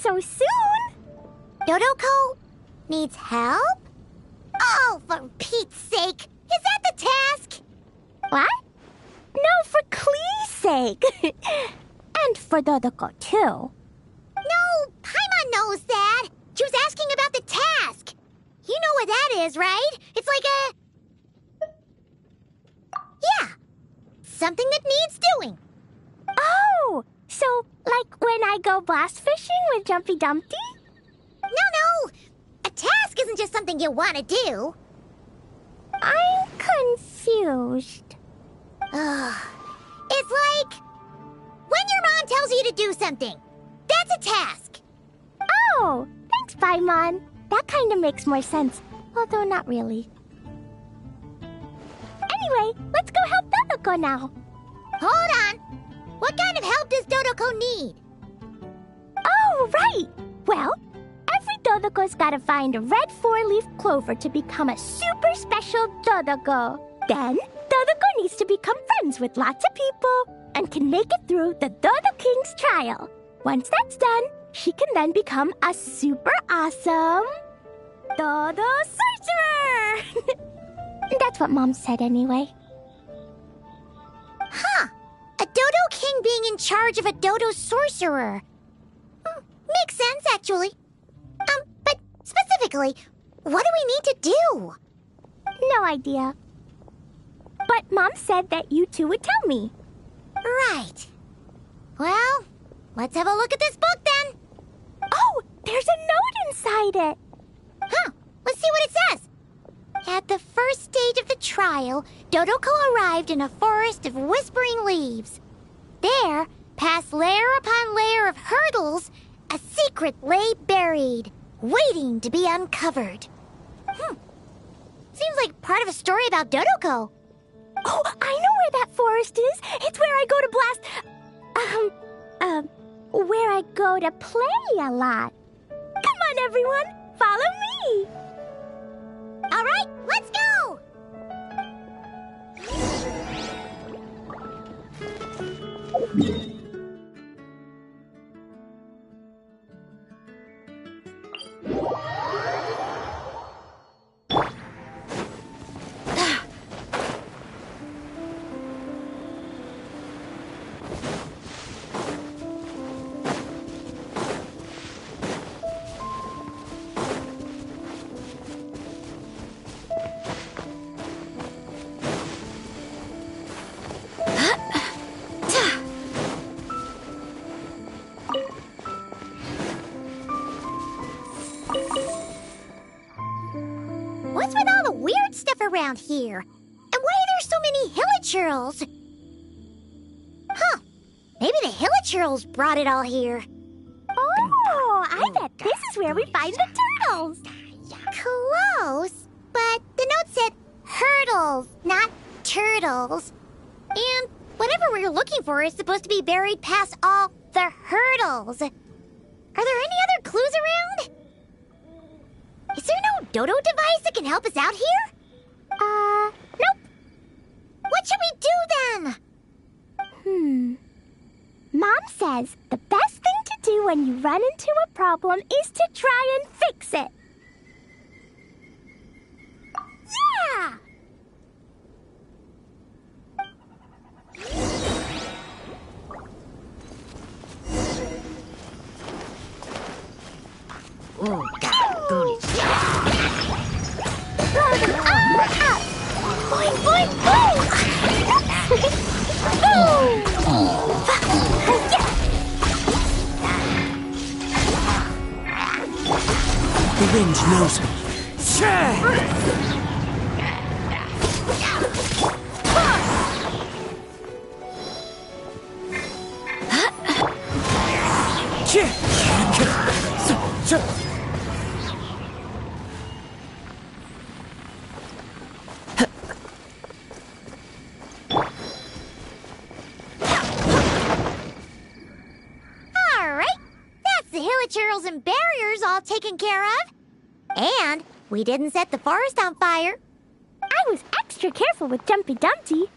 so soon. Dodoko needs help? Oh, for Pete's sake! Is that the task? What? No, for Klee's sake. And for Dodoko, too. No, Paimon knows that. She was asking about the task. You know what that is, right? It's like a... Yeah. Something that needs doing. Oh, so like when I go blast fishing with Jumpy Dumpty? No. A task isn't just something you want to do. I'm confused. It's like when your mom tells you to do something. That's a task. Oh, thanks, Paimon. That kind of makes more sense, although not really. Anyway, let's go help Dodoko now. Hold on. What kind of help does Dodoko need? Oh, right. Well, every Dodoko's gotta find a red 4-leaf clover to become a super special Dodoko. Then, Dodoko needs to become friends with lots of people and can make it through the Dodo King's trial. Once that's done, she can then become a super awesome Dodo Sorcerer! That's what Mom said anyway. Huh. A Dodo King being in charge of a Dodo Sorcerer. Makes sense, actually. But specifically, what do we need to do? No idea. But Mom said that you two would tell me. Right. Well, let's have a look at this book then. Oh, there's a note inside it. Huh. Let's see what it says. At the first stage of the trial, Dodoko arrived in a forest of whispering leaves. There, past layer upon layer of hurdles, a secret lay buried, waiting to be uncovered. Seems like part of a story about Dodoko. Oh, I know where that forest is. It's where I go to blast... where I go to play a lot. Come on, everyone. Follow me. All right, let's go! What's with all the weird stuff around here? And why are there so many hilichurls? Huh. Maybe the hilichurls brought it all here. Oh, I bet this is where we find the turtles. Close, but the note said hurdles, not turtles. And whatever we're looking for is supposed to be buried past all the hurdles. Are there any other clues around? Is there no Dodo device that can help us out here? Nope. What should we do then? Mom says the best thing to do when you run into a problem is to try and fix it. Yeah! Oh, God, goodies. Boing, boing, boing! The wind knows me. Hilichurls and barriers all taken care of. And we didn't set the forest on fire. I was extra careful with Jumpy Dumpty.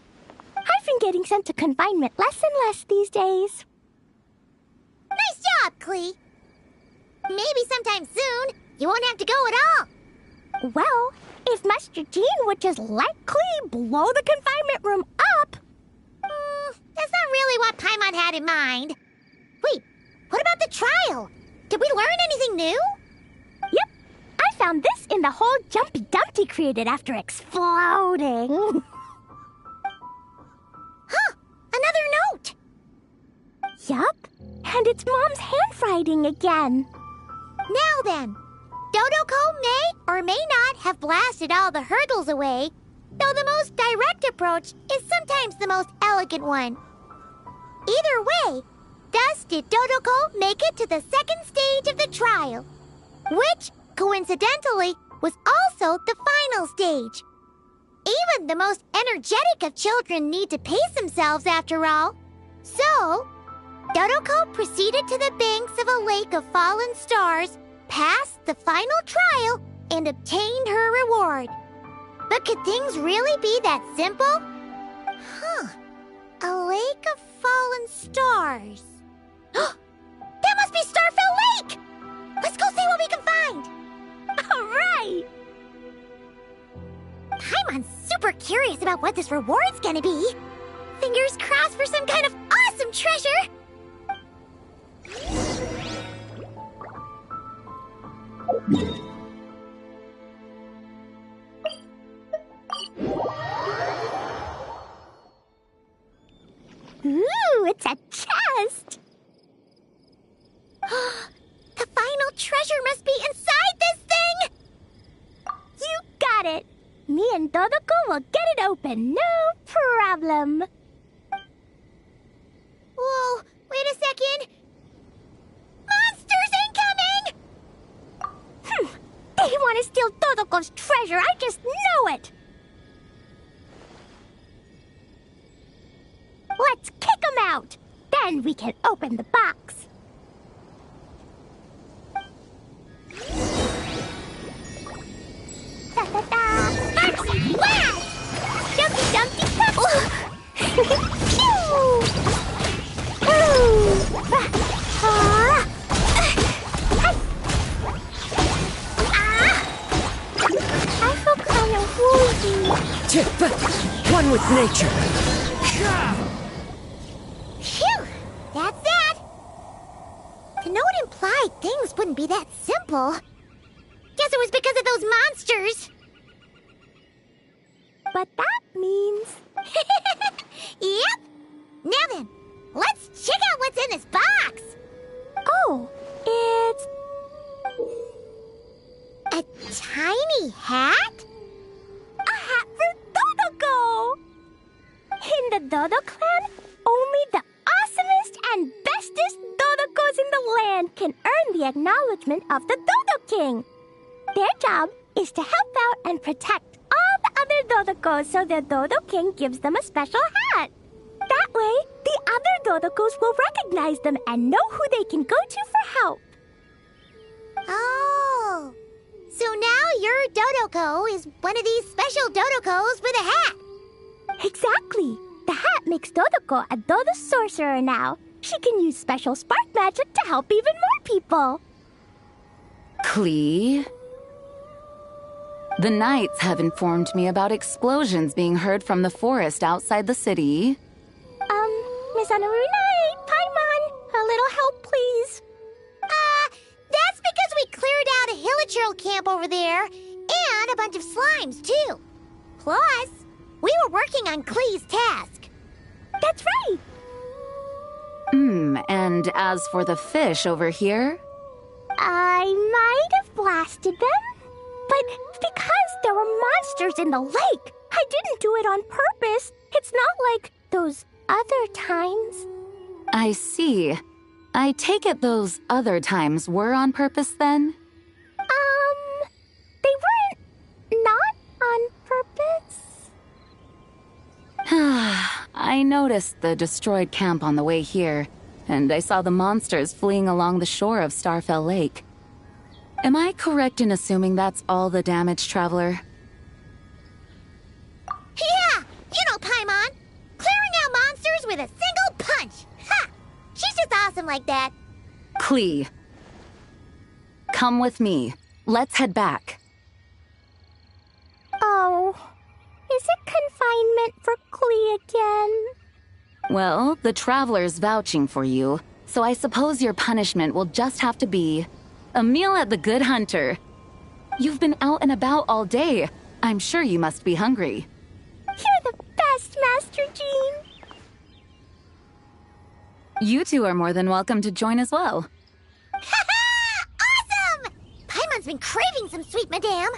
I've been getting sent to confinement less and less these days. Nice job, Klee. sometime soon, you won't have to go at all. Well, if Master Jean would just let Klee blow the confinement room up... That's not really what Paimon had in mind. Wait, what about the trial? Did we learn anything new? Yep, I found this in the hole Jumpy Dumpty created after exploding. Huh, another note. Yup, and it's Mom's handwriting again. Now then, Dodoko may or may not have blasted all the hurdles away, though the most direct approach is sometimes the most elegant one. Either way, thus did Dodoko make it to the second stage of the trial, which, coincidentally, was also the final stage. Even the most energetic of children need to pace themselves after all. So, Dodoko proceeded to the banks of a lake of fallen stars, passed the final trial, and obtained her reward. But could things really be that simple? Huh. A lake of fallen stars. That must be Starfell Lake! Let's go see what we can find! All right! Paimon's super curious about what this reward's gonna be. Fingers crossed for some kind of awesome treasure! Ooh, it's a chest! The final treasure must be inside this thing! You got it! Me and Dodoko will get it open, no problem. Whoa, wait a second! Monsters incoming! They want to steal Dodoko's treasure, I just know it! Let's kick them out! Then we can open the box. Da-da-da! Foxy blast! Jumpy Dumpty Dumpty! Pew! Ooh! I feel kind of woozy. One with nature. Phew! That's that! The note implied things wouldn't be that simple. Guess it was because of those monsters. But that means... Yep! Now then, let's check out what's in this box! Oh, it's... A tiny hat? a hat for Dodoko! In the Dodo clan, only the awesomest and bestest Dodokos in the land can earn the acknowledgement of the Dodo King. Their job is to help out and protect all the other Dodokos so the Dodo King gives them a special hat. That way, the other Dodokos will recognize them and know who they can go to for help. Oh. So now your Dodoko is one of these special Dodokos with a hat. Exactly. The hat makes Dodoko a Dodo sorcerer now. She can use special spark magic to help even more people. Klee? The knights have informed me about explosions being heard from the forest outside the city. Miss Anarunai, Paimon, a little help, please. That's because we cleared out a hilichurl camp over there, and a bunch of slimes, too. Plus, we were working on Klee's task. That's right. And as for the fish over here? I might have blasted them, but because there were monsters in the lake, I didn't do it on purpose. It's not like those other times. I see. I take it those other times were on purpose then? They weren't not on purpose. I noticed the destroyed camp on the way here, and I saw the monsters fleeing along the shore of Starfell Lake. Am I correct in assuming that's all the damage, Traveler? Yeah, you know Paimon. Clearing out monsters with a single punch. Ha! She's just awesome like that. Klee. come with me. Let's head back. Oh, is it confinement for Klee again? Well, the Traveler's vouching for you, so I suppose your punishment will just have to be a meal at the Good Hunter. You've been out and about all day. I'm sure you must be hungry. You're the best, Master Jean. You two are more than welcome to join as well. Awesome! Paimon's been craving some sweet madame.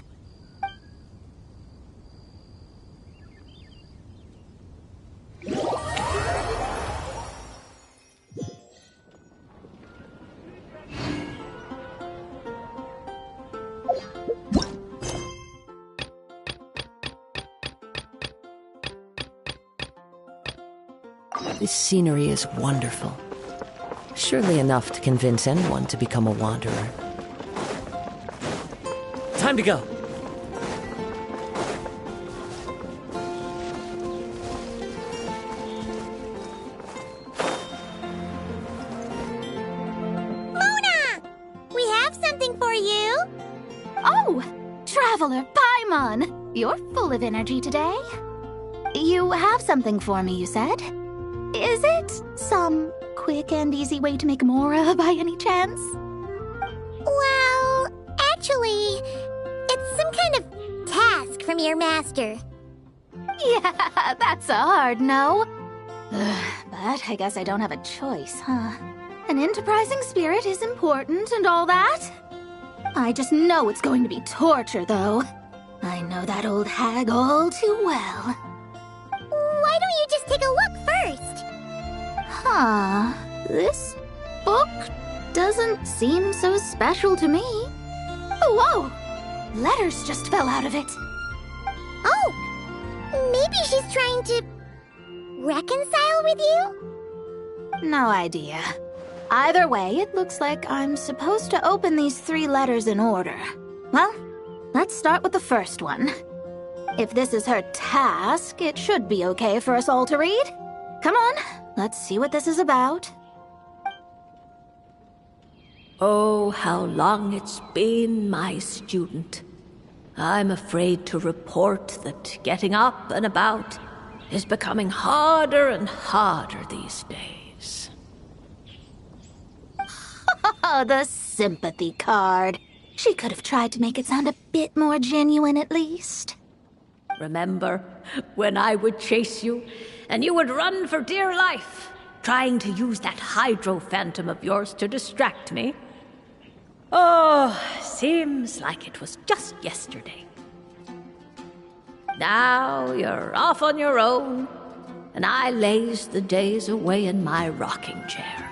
This scenery is wonderful. Surely enough to convince anyone to become a wanderer. Time to go! Mona! We have something for you. Oh, Traveler Paimon! You're full of energy today. You have something for me, you said? Is it some quick and easy way to make Mora by any chance? Well, actually, it's some kind of task from your master. Yeah, that's a hard no. But I guess I don't have a choice, huh? An enterprising spirit is important and all that. I just know it's going to be torture, though. I know that old hag all too well. Why don't you just take a look first? Huh. This book doesn't seem so special to me. Oh, whoa! Letters just fell out of it. Oh! Maybe she's trying to reconcile with you? No idea. Either way, it looks like I'm supposed to open these 3 letters in order. Well, let's start with the first one. If this is her task, it should be okay for us all to read. Come on, let's see what this is about. Oh, how long it's been, my student. I'm afraid to report that getting up and about is becoming harder and harder these days. Oh, the sympathy card. She could have tried to make it sound a bit more genuine at least. Remember when I would chase you and you would run for dear life, trying to use that hydro phantom of yours to distract me? Oh, seems like it was just yesterday. Now you're off on your own, and I laze the days away in my rocking chair.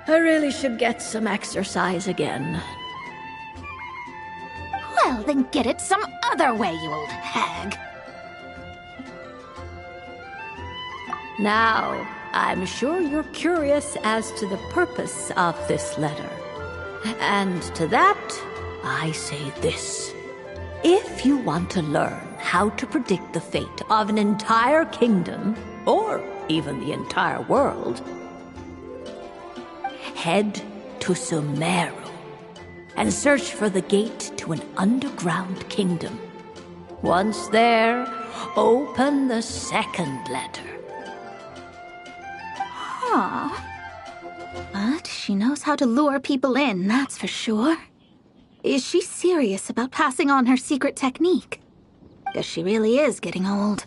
I really should get some exercise again. Well, then get it some other way, you old hag. Now, I'm sure you're curious as to the purpose of this letter. And to that, I say this. If you want to learn how to predict the fate of an entire kingdom, or even the entire world, head to Sumeru and search for the gate to an underground kingdom. Once there, open the second letter. Huh. But she knows how to lure people in, that's for sure. Is she serious about passing on her secret technique? Guess she really is getting old.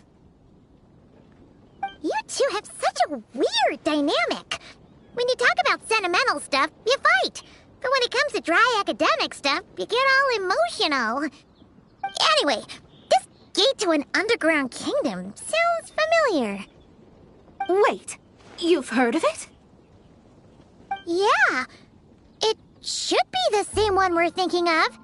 You two have such a weird dynamic. When you talk about sentimental stuff, you fight. But when it comes to dry academic stuff, you get all emotional. Anyway, this gate to an underground kingdom sounds familiar. Wait, you've heard of it? Yeah, it should be the same one we're thinking of.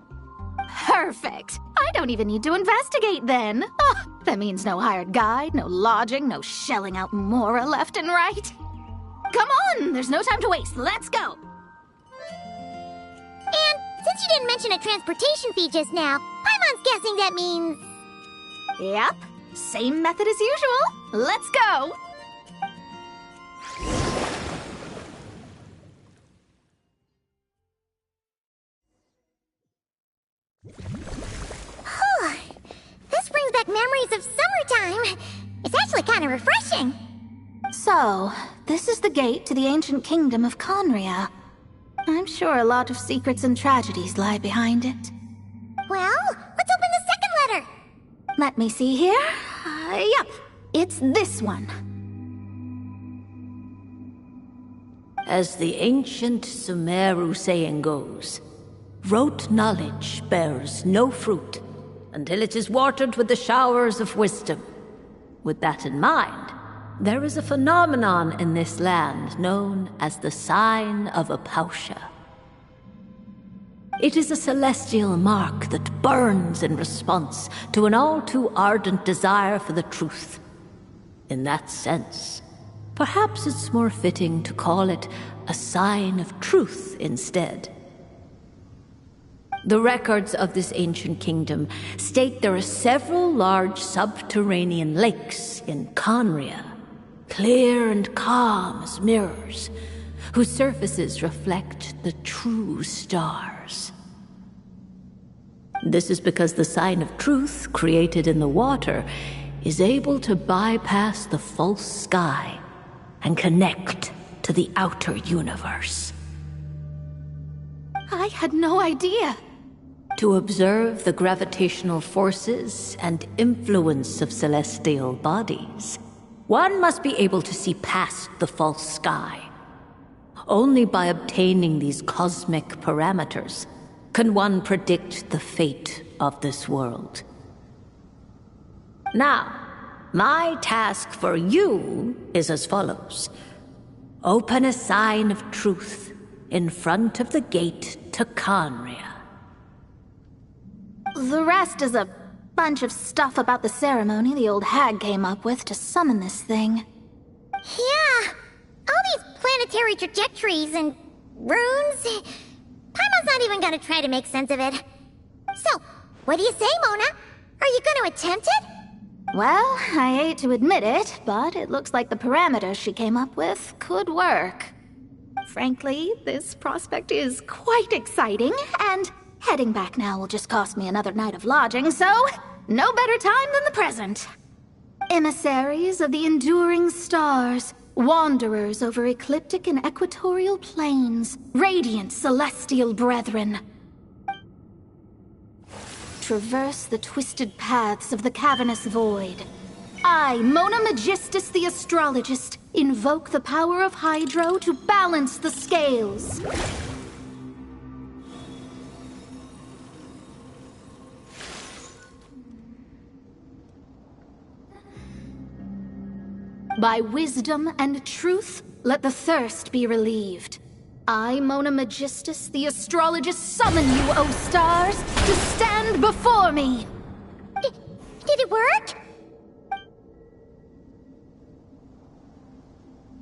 Perfect. I don't even need to investigate then. Oh, that means no hired guide, no lodging, no shelling out Mora left and right. Come on, there's no time to waste. Let's go. And since you didn't mention a transportation fee just now, Paimon's guessing that means... Yep, same method as usual. Let's go. This brings back memories of summertime. It's actually kind of refreshing. So, this is the gate to the ancient kingdom of Conria. I'm sure a lot of secrets and tragedies lie behind it. Well, let's open the second letter. Let me see here. Yep, it's this one. As the ancient Sumeru saying goes, rote knowledge bears no fruit until it is watered with the showers of wisdom. With that in mind, there is a phenomenon in this land known as the Sign of Apausha. It is a celestial mark that burns in response to an all too ardent desire for the truth. In that sense, perhaps it's more fitting to call it a sign of truth instead. The records of this ancient kingdom state there are several large subterranean lakes in Conria, clear and calm as mirrors, whose surfaces reflect the true stars. This is because the sign of truth created in the water is able to bypass the false sky and connect to the outer universe. I had no idea. To observe the gravitational forces and influence of celestial bodies, one must be able to see past the false sky. Only by obtaining these cosmic parameters can one predict the fate of this world. Now, my task for you is as follows. Open a sign of truth in front of the gate to Conria. The rest is a bunch of stuff about the ceremony the old hag came up with to summon this thing. Yeah, all these planetary trajectories and runes. Paimon's not even gonna try to make sense of it. So, what do you say, Mona? Are you gonna attempt it? Well, I hate to admit it, but it looks like the parameters she came up with could work. Frankly, this prospect is quite exciting, and heading back now will just cost me another night of lodging, so no better time than the present. Emissaries of the enduring stars, wanderers over ecliptic and equatorial plains, radiant celestial brethren. Traverse the twisted paths of the cavernous void. I, Mona Magistus the Astrologist, invoke the power of Hydro to balance the scales. By wisdom and truth, let the thirst be relieved. I, Mona Magistus, the Astrologist, summon you, O stars, to stand before me! Did it work?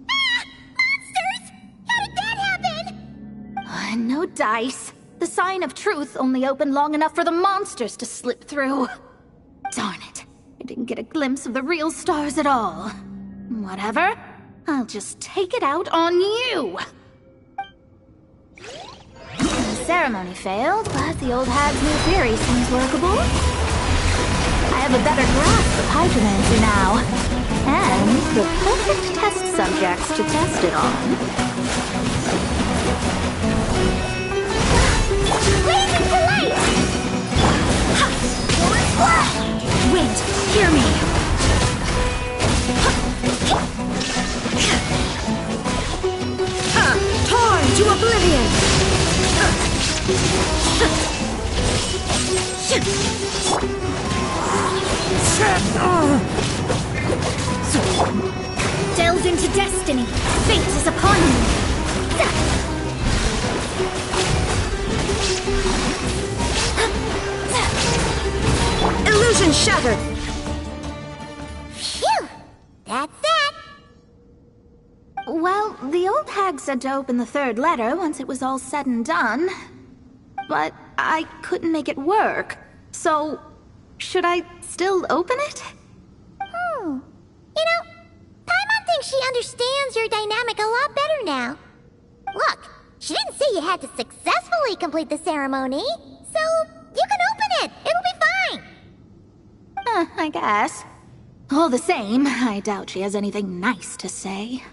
Ah! Monsters! How did that happen? No dice. The sign of truth only opened long enough for the monsters to slip through. Darn it. I didn't get a glimpse of the real stars at all. Whatever. I'll just take it out on you! The ceremony failed, but the old hag's new theory seems workable. I have a better grasp of hydromancy now. And the perfect test subjects to test it on. Blazing to light! Wind, hear me! Torn to oblivion! Delve into destiny! Fate is upon you! Illusion shattered! Phew! That's that! Well, the old hag said to open the third letter once it was all said and done. But I couldn't make it work. So, should I still open it? You know, Paimon thinks she understands your dynamic a lot better now. Look, she didn't say you had to successfully complete the ceremony, so you can open it! It'll be fine! I guess. All the same, I doubt she has anything nice to say.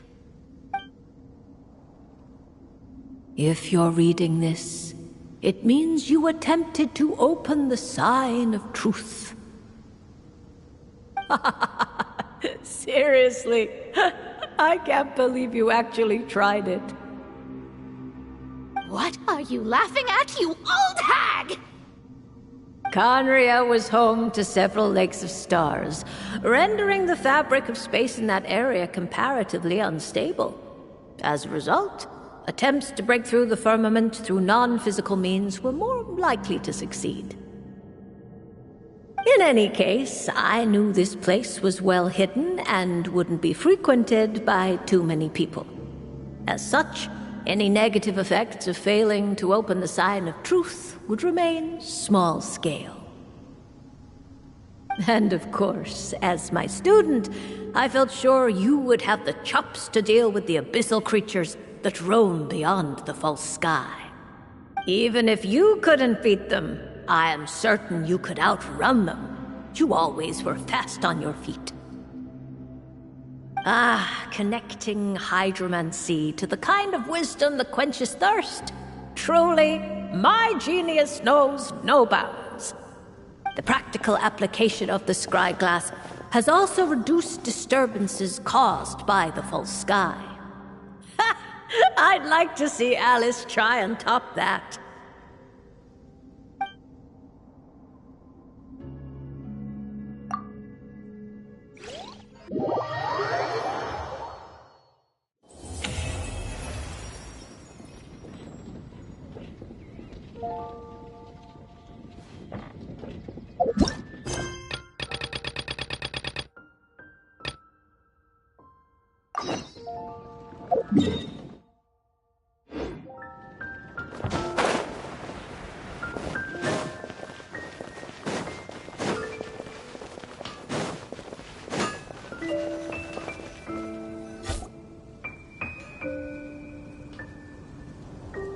If you're reading this, it means you attempted to open the sign of truth. Seriously, I can't believe you actually tried it. What are you laughing at, you old hag? Conria was home to several lakes of stars, rendering the fabric of space in that area comparatively unstable. As a result, attempts to break through the firmament through non-physical means were more likely to succeed. In any case, I knew this place was well hidden and wouldn't be frequented by too many people. As such, any negative effects of failing to open the sign of truth would remain small scale. And of course, as my student, I felt sure you would have the chops to deal with the abyssal creatures that roam beyond the false sky. Even if you couldn't beat them, I am certain you could outrun them. You always were fast on your feet. Connecting hydromancy to the kind of wisdom that quenches thirst. Truly, my genius knows no bounds. The practical application of the scry glass has also reduced disturbances caused by the false sky. I'd like to see Alice try and top that.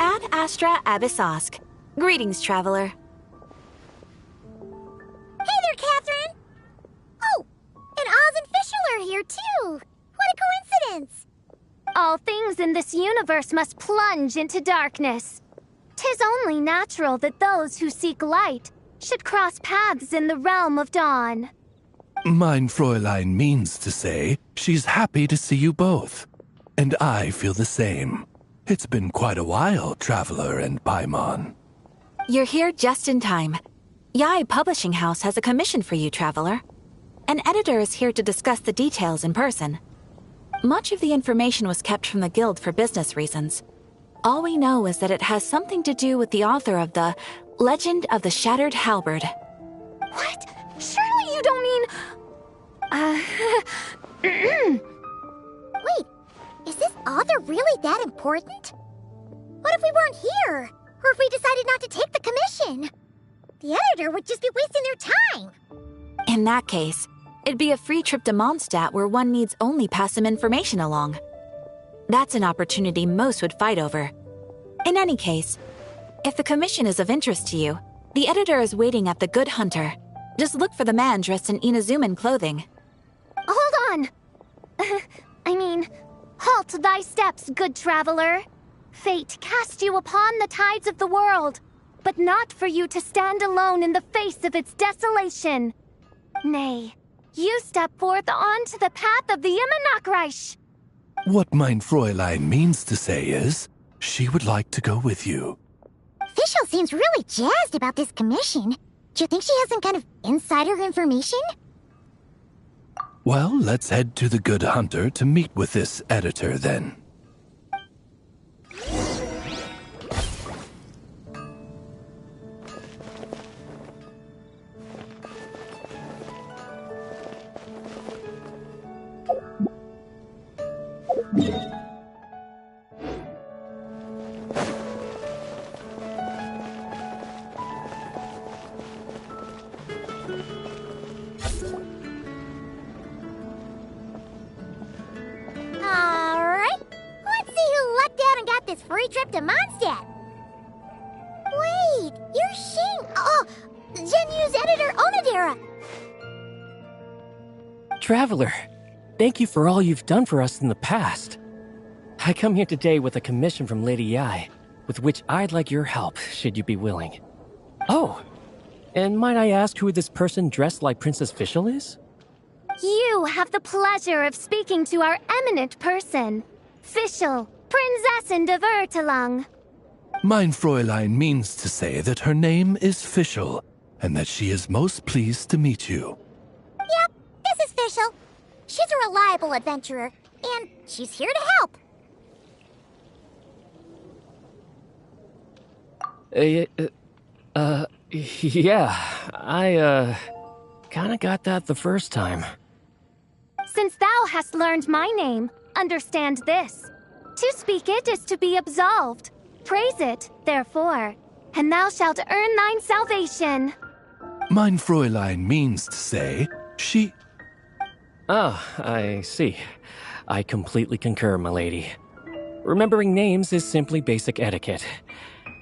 Ad Astra Abyssosk. Greetings, traveler. Hey there, Catherine! Oh, and Oz and Fischl are here, too! What a coincidence! All things in this universe must plunge into darkness. 'Tis only natural that those who seek light should cross paths in the realm of dawn. Mein Fräulein means to say she's happy to see you both. And I feel the same. It's been quite a while, Traveler and Paimon. You're here just in time. Yai Publishing House has a commission for you, traveler. An editor is here to discuss the details in person. Much of the information was kept from the guild for business reasons. All we know is that it has something to do with the author of the Legend of the Shattered Halberd. What? Surely you don't mean... Wait, is this author really that important? What if we weren't here? Or if we decided not to take the commission? The editor would just be wasting their time. In that case, it'd be a free trip to Mondstadt where one needs only pass some information along. That's an opportunity most would fight over. In any case, if the commission is of interest to you, the editor is waiting at the Good Hunter. Just look for the man dressed in Inazuman clothing. Hold on! Halt thy steps, good traveler. Fate cast you upon the tides of the world, but not for you to stand alone in the face of its desolation. Nay, you step forth onto the path of the Immernachtreich. What Mein Fräulein means to say is, she would like to go with you. Fischl seems really jazzed about this commission. Do you think she has some kind of insider information? Well, let's head to the Good Hunter to meet with this editor then. Alright, let's see who lucked out and got this free trip to Mondstadt. Wait, you're Shing. Oh, Genu's editor, Onodera! Traveler, thank you for all you've done for us in the past. I come here today with a commission from Lady Yai, with which I'd like your help, should you be willing. Oh, and might I ask who this person dressed like Princess Fischl is? You have the pleasure of speaking to our eminent person, Fischl, Prinzessin de Vertelung. Mein Fräulein means to say that her name is Fischl, and that she is most pleased to meet you. Yep, this is Fischl. She's a reliable adventurer, and she's here to help. Yeah, I, kinda got that the first time. Since thou hast learned my name, understand this. To speak it is to be absolved. Praise it, therefore, and thou shalt earn thine salvation. Mein Fräulein means to say she... Ah, I see. I completely concur, my lady. Remembering names is simply basic etiquette.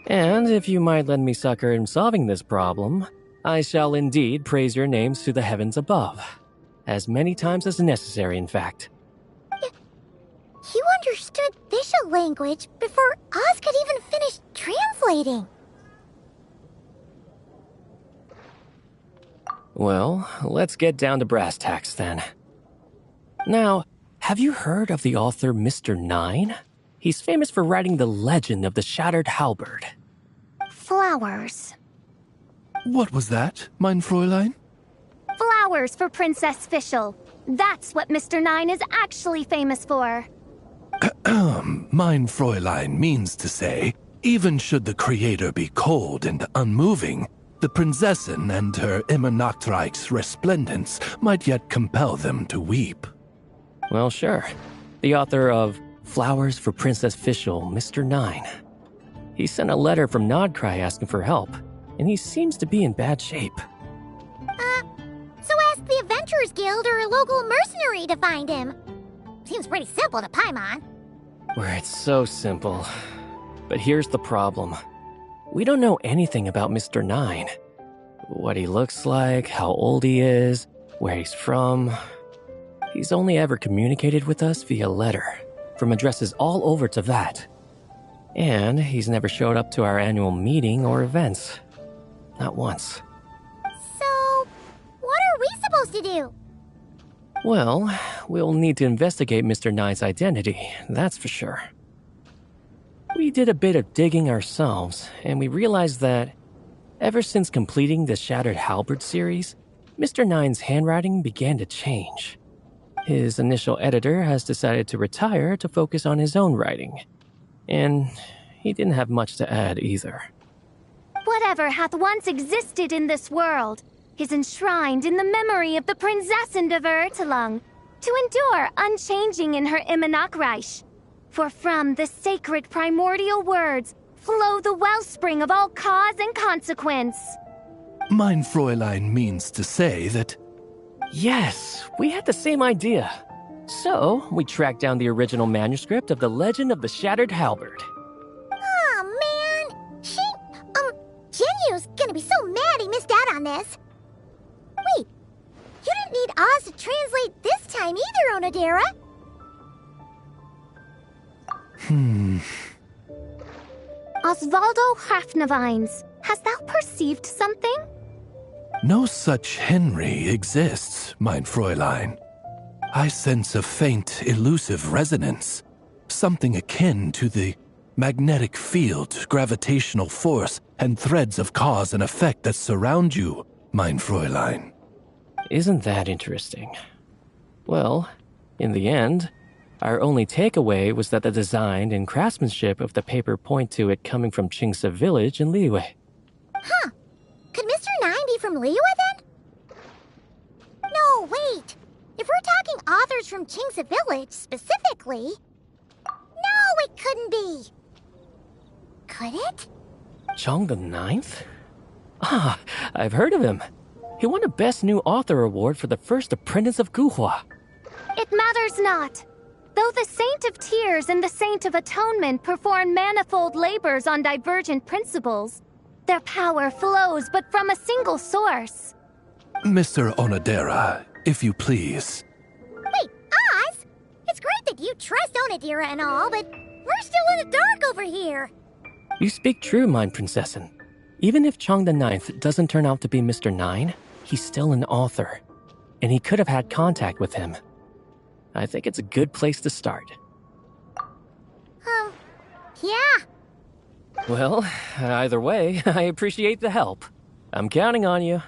And if you might lend me succor in solving this problem, I shall indeed praise your names to the heavens above. As many times as necessary, in fact. You understood Fischl language before Oz could even finish translating. Well, let's get down to brass tacks then. Now, have you heard of the author Mr. Nine? He's famous for writing the legend of the Shattered Halberd. Flowers. What was that, mein Fräulein? Flowers for Princess Fischl. That's what Mr. Nine is actually famous for. Mein Fräulein means to say, even should the creator be cold and unmoving, the Prinzessin and her immer Nachtreich's resplendence might yet compel them to weep. Well, sure. The author of Flowers for Princess Fischl, Mr. Nine. He sent a letter from Nodcry asking for help, and he seems to be in bad shape. So ask the Adventurers Guild or a local mercenary to find him. Seems pretty simple to Paimon. Where it's so simple. But here's the problem. We don't know anything about Mr. Nine. What he looks like, how old he is, where he's from. He's only ever communicated with us via letter, from addresses all over Teyvat. And he's never showed up to our annual meeting or events. Not once. So, what are we supposed to do? Well, we'll need to investigate Mr. Nine's identity, that's for sure. We did a bit of digging ourselves, and we realized that ever since completing the Shattered Halberd series, Mr. Nine's handwriting began to change. His initial editor has decided to retire to focus on his own writing. And he didn't have much to add either. Whatever hath once existed in this world is enshrined in the memory of the Prinzessin de Vertelung, to endure unchanging in her Immenachreich. For from the sacred primordial words flow the wellspring of all cause and consequence. Mein Fräulein means to say that... Yes, we had the same idea. So, we tracked down the original manuscript of the Legend of the Shattered Halberd. Aw, man. Genyu's gonna be so mad he missed out on this. Wait, you didn't need Oz to translate this time either, Onodera. Osvaldo Hafnavines, hast thou perceived something? No such Henry exists, mein Fräulein. I sense a faint, elusive resonance. Something akin to the magnetic field, gravitational force, and threads of cause and effect that surround you, mein Fräulein. Isn't that interesting? Well, in the end, our only takeaway was that the design and craftsmanship of the paper point to it coming from Qingse village in Liyue. Huh. Could Mr. Nine be from Liyue then? No, wait. If we're talking authors from Qingse village specifically... No, it couldn't be. Could it? Chong the Ninth? Ah, I've heard of him. He won a Best New Author award for the first apprentice of Guhua. It matters not. Though the Saint of Tears and the Saint of Atonement perform manifold labors on divergent principles, Their power flows but from a single source. Mr. Onodera, if you please. Wait, Oz? It's great that you trust Onodera and all, but we're still in the dark over here. You speak true, Mind Princessin. Even if Chong the Ninth doesn't turn out to be Mr. Nine, he's still an author, and he could have had contact with him. I think it's a good place to start. Yeah. Well, either way, I appreciate the help. I'm counting on you.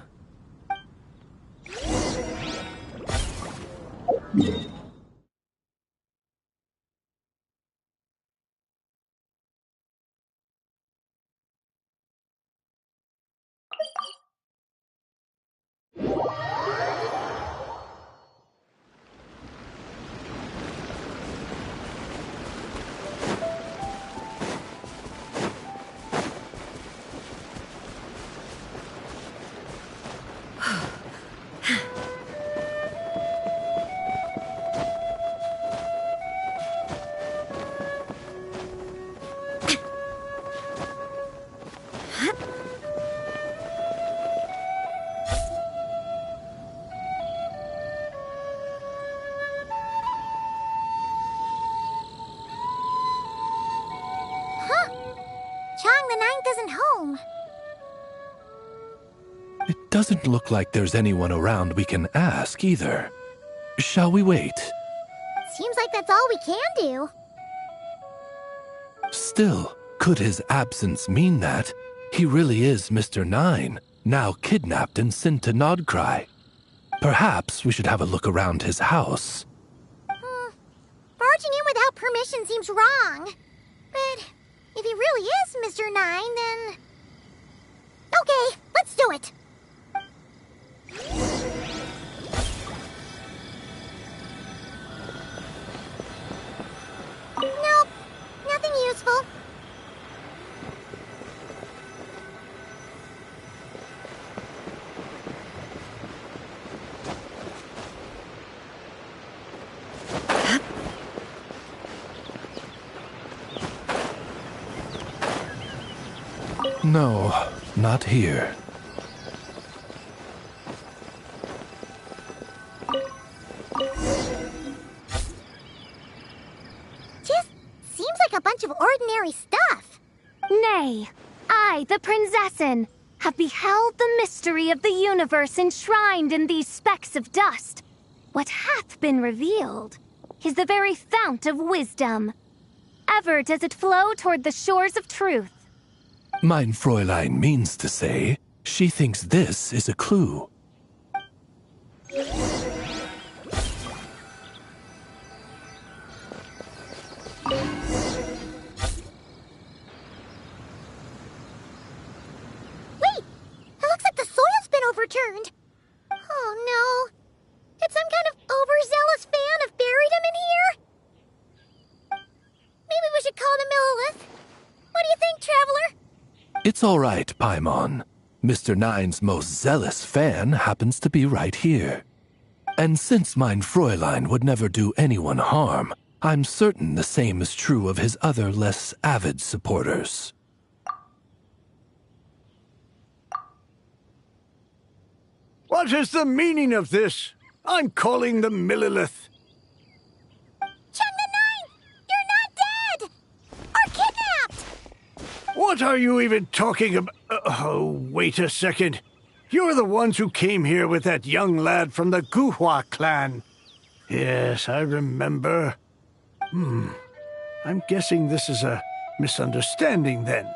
Chong the Ninth isn't home. It doesn't look like there's anyone around we can ask either. Shall we wait? Seems like that's all we can do. Still, could his absence mean that he really is Mr. Nine, now kidnapped and sent to Nodcry? Perhaps we should have a look around his house. Barging in without permission seems wrong. But if he really is Mr. Nine, then... Okay, let's do it. Nope, nothing useful. No, not here. Just seems like a bunch of ordinary stuff. Nay, I, the Princessin, have beheld the mystery of the universe enshrined in these specks of dust. What hath been revealed is the very fount of wisdom. Ever does it flow toward the shores of truth. Mein Fräulein means to say she thinks this is a clue. Wait! It looks like the soil's been overturned. Oh no. Did some kind of overzealous fan have buried him in here? Maybe we should call him Millilith. What do you think, Traveler? It's all right, Paimon. Mr. Nine's most zealous fan happens to be right here. And since Mein Fräulein would never do anyone harm, I'm certain the same is true of his other less avid supporters. What is the meaning of this? I'm calling them Millilith. Chong the Ninth! You're not dead! Or kidnapped! What are you even talking about? Oh, wait a second. You're the ones who came here with that young lad from the Guhua clan. Yes, I remember. I'm guessing this is a misunderstanding then.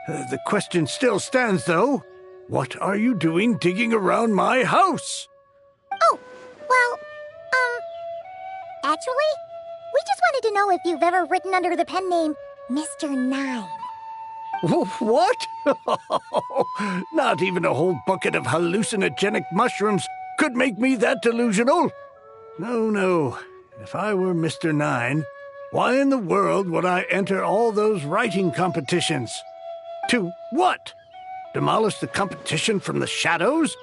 The question still stands, though. What are you doing digging around my house? Oh, well, actually, we just wanted to know if you've ever written under the pen name Mr. Nine. What? Not even a whole bucket of hallucinogenic mushrooms could make me that delusional. No. If I were Mr. Nine, why in the world would I enter all those writing competitions? To what? Demolish the competition from the shadows?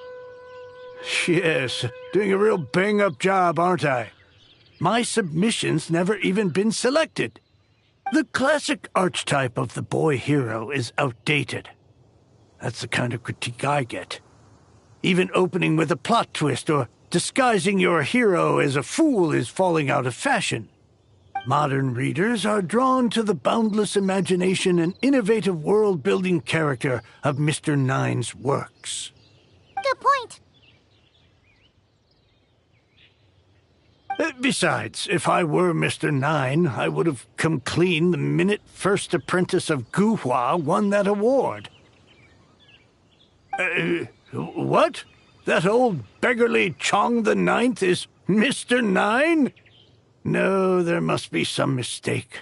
Yes, doing a real bang-up job, aren't I? My submission's never even been selected. The classic archetype of the boy hero is outdated. That's the kind of critique I get. Even opening with a plot twist or disguising your hero as a fool is falling out of fashion. Modern readers are drawn to the boundless imagination and innovative world-building character of Mr. Nine's works. Good point. Besides, if I were Mr. Nine, I would have come clean the minute First Apprentice of Guhua won that award. What? That old beggarly Chong the Ninth is Mr. Nine? No, there must be some mistake.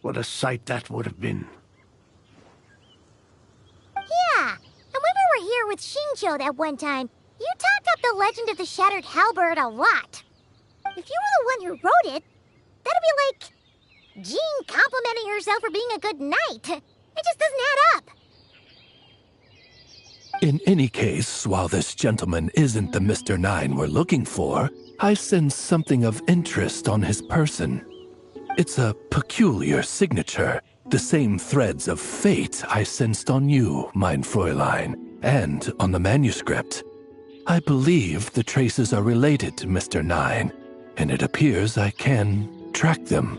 What a sight that would have been. Yeah, and when we were here with Shinjo that one time, you talked up the legend of the Shattered Halberd a lot. If you were the one who wrote it, that'd be like Jean complimenting herself for being a good knight. It just doesn't add up. In any case, while this gentleman isn't the Mr. Nine we're looking for, I sense something of interest on his person. It's a peculiar signature, the same threads of fate I sensed on you, mein Fräulein, and on the manuscript. I believe the traces are related to Mr. Nine, and it appears I can track them.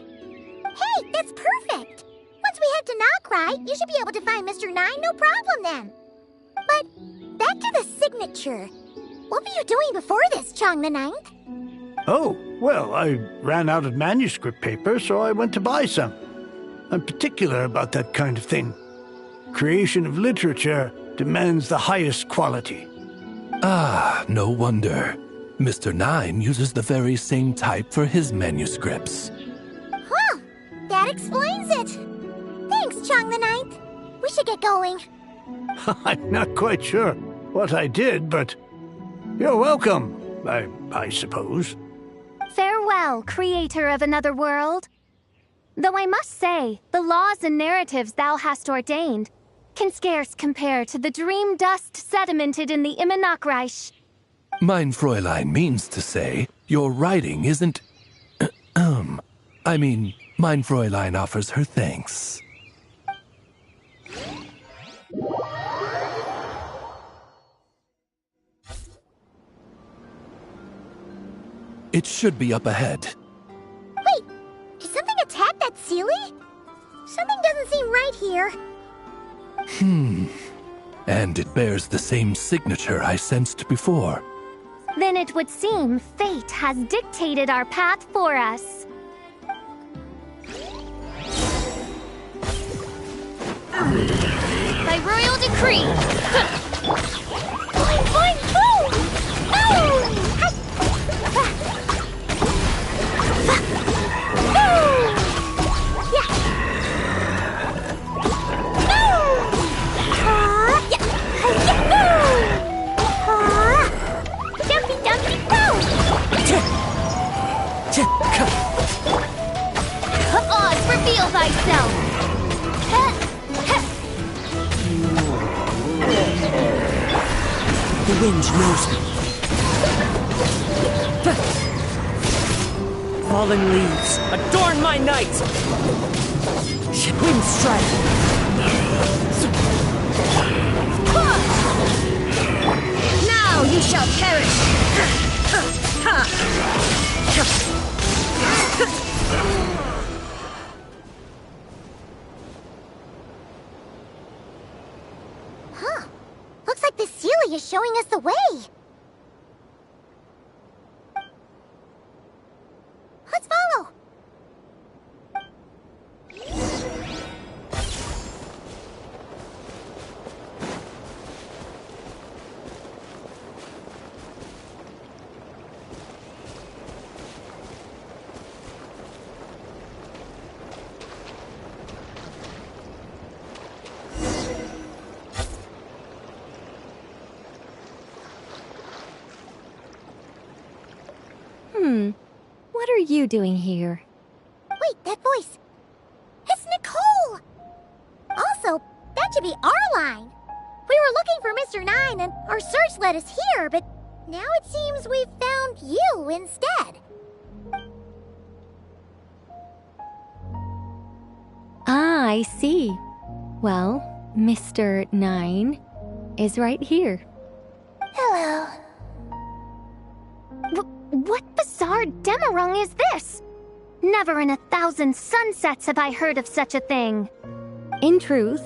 Hey, that's perfect! Once we head to Nokrai, you should be able to find Mr. Nine, no problem then. But back to the signature. What were you doing before this, Chong the Ninth? Oh, well, I ran out of manuscript paper, so I went to buy some. I'm particular about that kind of thing. Creation of literature demands the highest quality. Ah, no wonder. Mr. Nine uses the very same type for his manuscripts. Huh, that explains it. Thanks, Chong the Ninth. We should get going. I'm not quite sure what I did, but you're welcome, I suppose. Farewell, creator of another world. Though I must say, the laws and narratives thou hast ordained can scarce compare to the dream dust sedimented in the Immenachreich. Mein Fräulein means to say, your writing isn't... mein Fräulein offers her thanks. It should be up ahead. Wait, did something attack that Sealy? Something doesn't seem right here. And it bears the same signature I sensed before. Then it would seem fate has dictated our path for us. By royal decree. Boing, boing, boom! Boom! Oz, reveal thyself! The wind knows me. Fallen leaves, adorn my night! Wind strike! Now you shall perish! Huh. Looks like the Sealy is showing us the way. Let's follow. What are you doing here? Wait, that voice. It's Nicole! Also, that should be our line. We were looking for Mr. Nine and our search led us here, but now it seems we've found you instead. Ah, I see. Well, Mr. Nine is right here. Hello. What bizarre Demerung is this? Never in 1,000 sunsets have I heard of such a thing. In truth,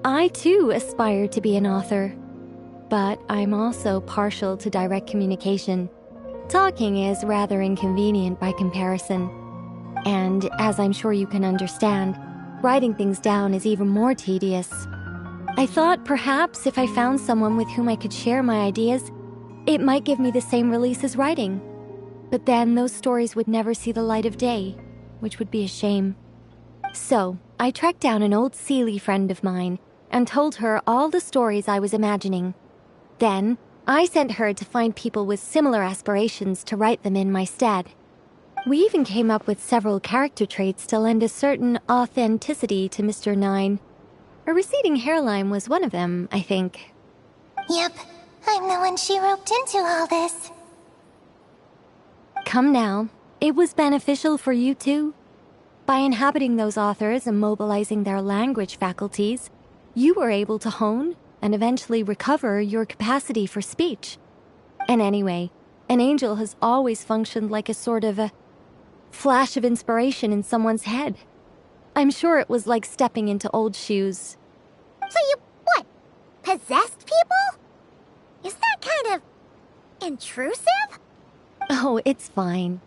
I too aspire to be an author. But I'm also partial to direct communication. Talking is rather inconvenient by comparison. And as I'm sure you can understand, writing things down is even more tedious. I thought perhaps if I found someone with whom I could share my ideas, it might give me the same release as writing. But then those stories would never see the light of day, which would be a shame. So, I tracked down an old Seelie friend of mine and told her all the stories I was imagining. Then, I sent her to find people with similar aspirations to write them in my stead. We even came up with several character traits to lend a certain authenticity to Mr. Nine. A receding hairline was one of them, I think. Yep, I'm the one she roped into all this. Come now, it was beneficial for you too. By inhabiting those authors and mobilizing their language faculties, you were able to hone and eventually recover your capacity for speech. And anyway, an angel has always functioned like a sort of a flash of inspiration in someone's head. I'm sure it was like stepping into old shoes. So you, what, possessed people? Is that kind of intrusive? Oh, it's fine.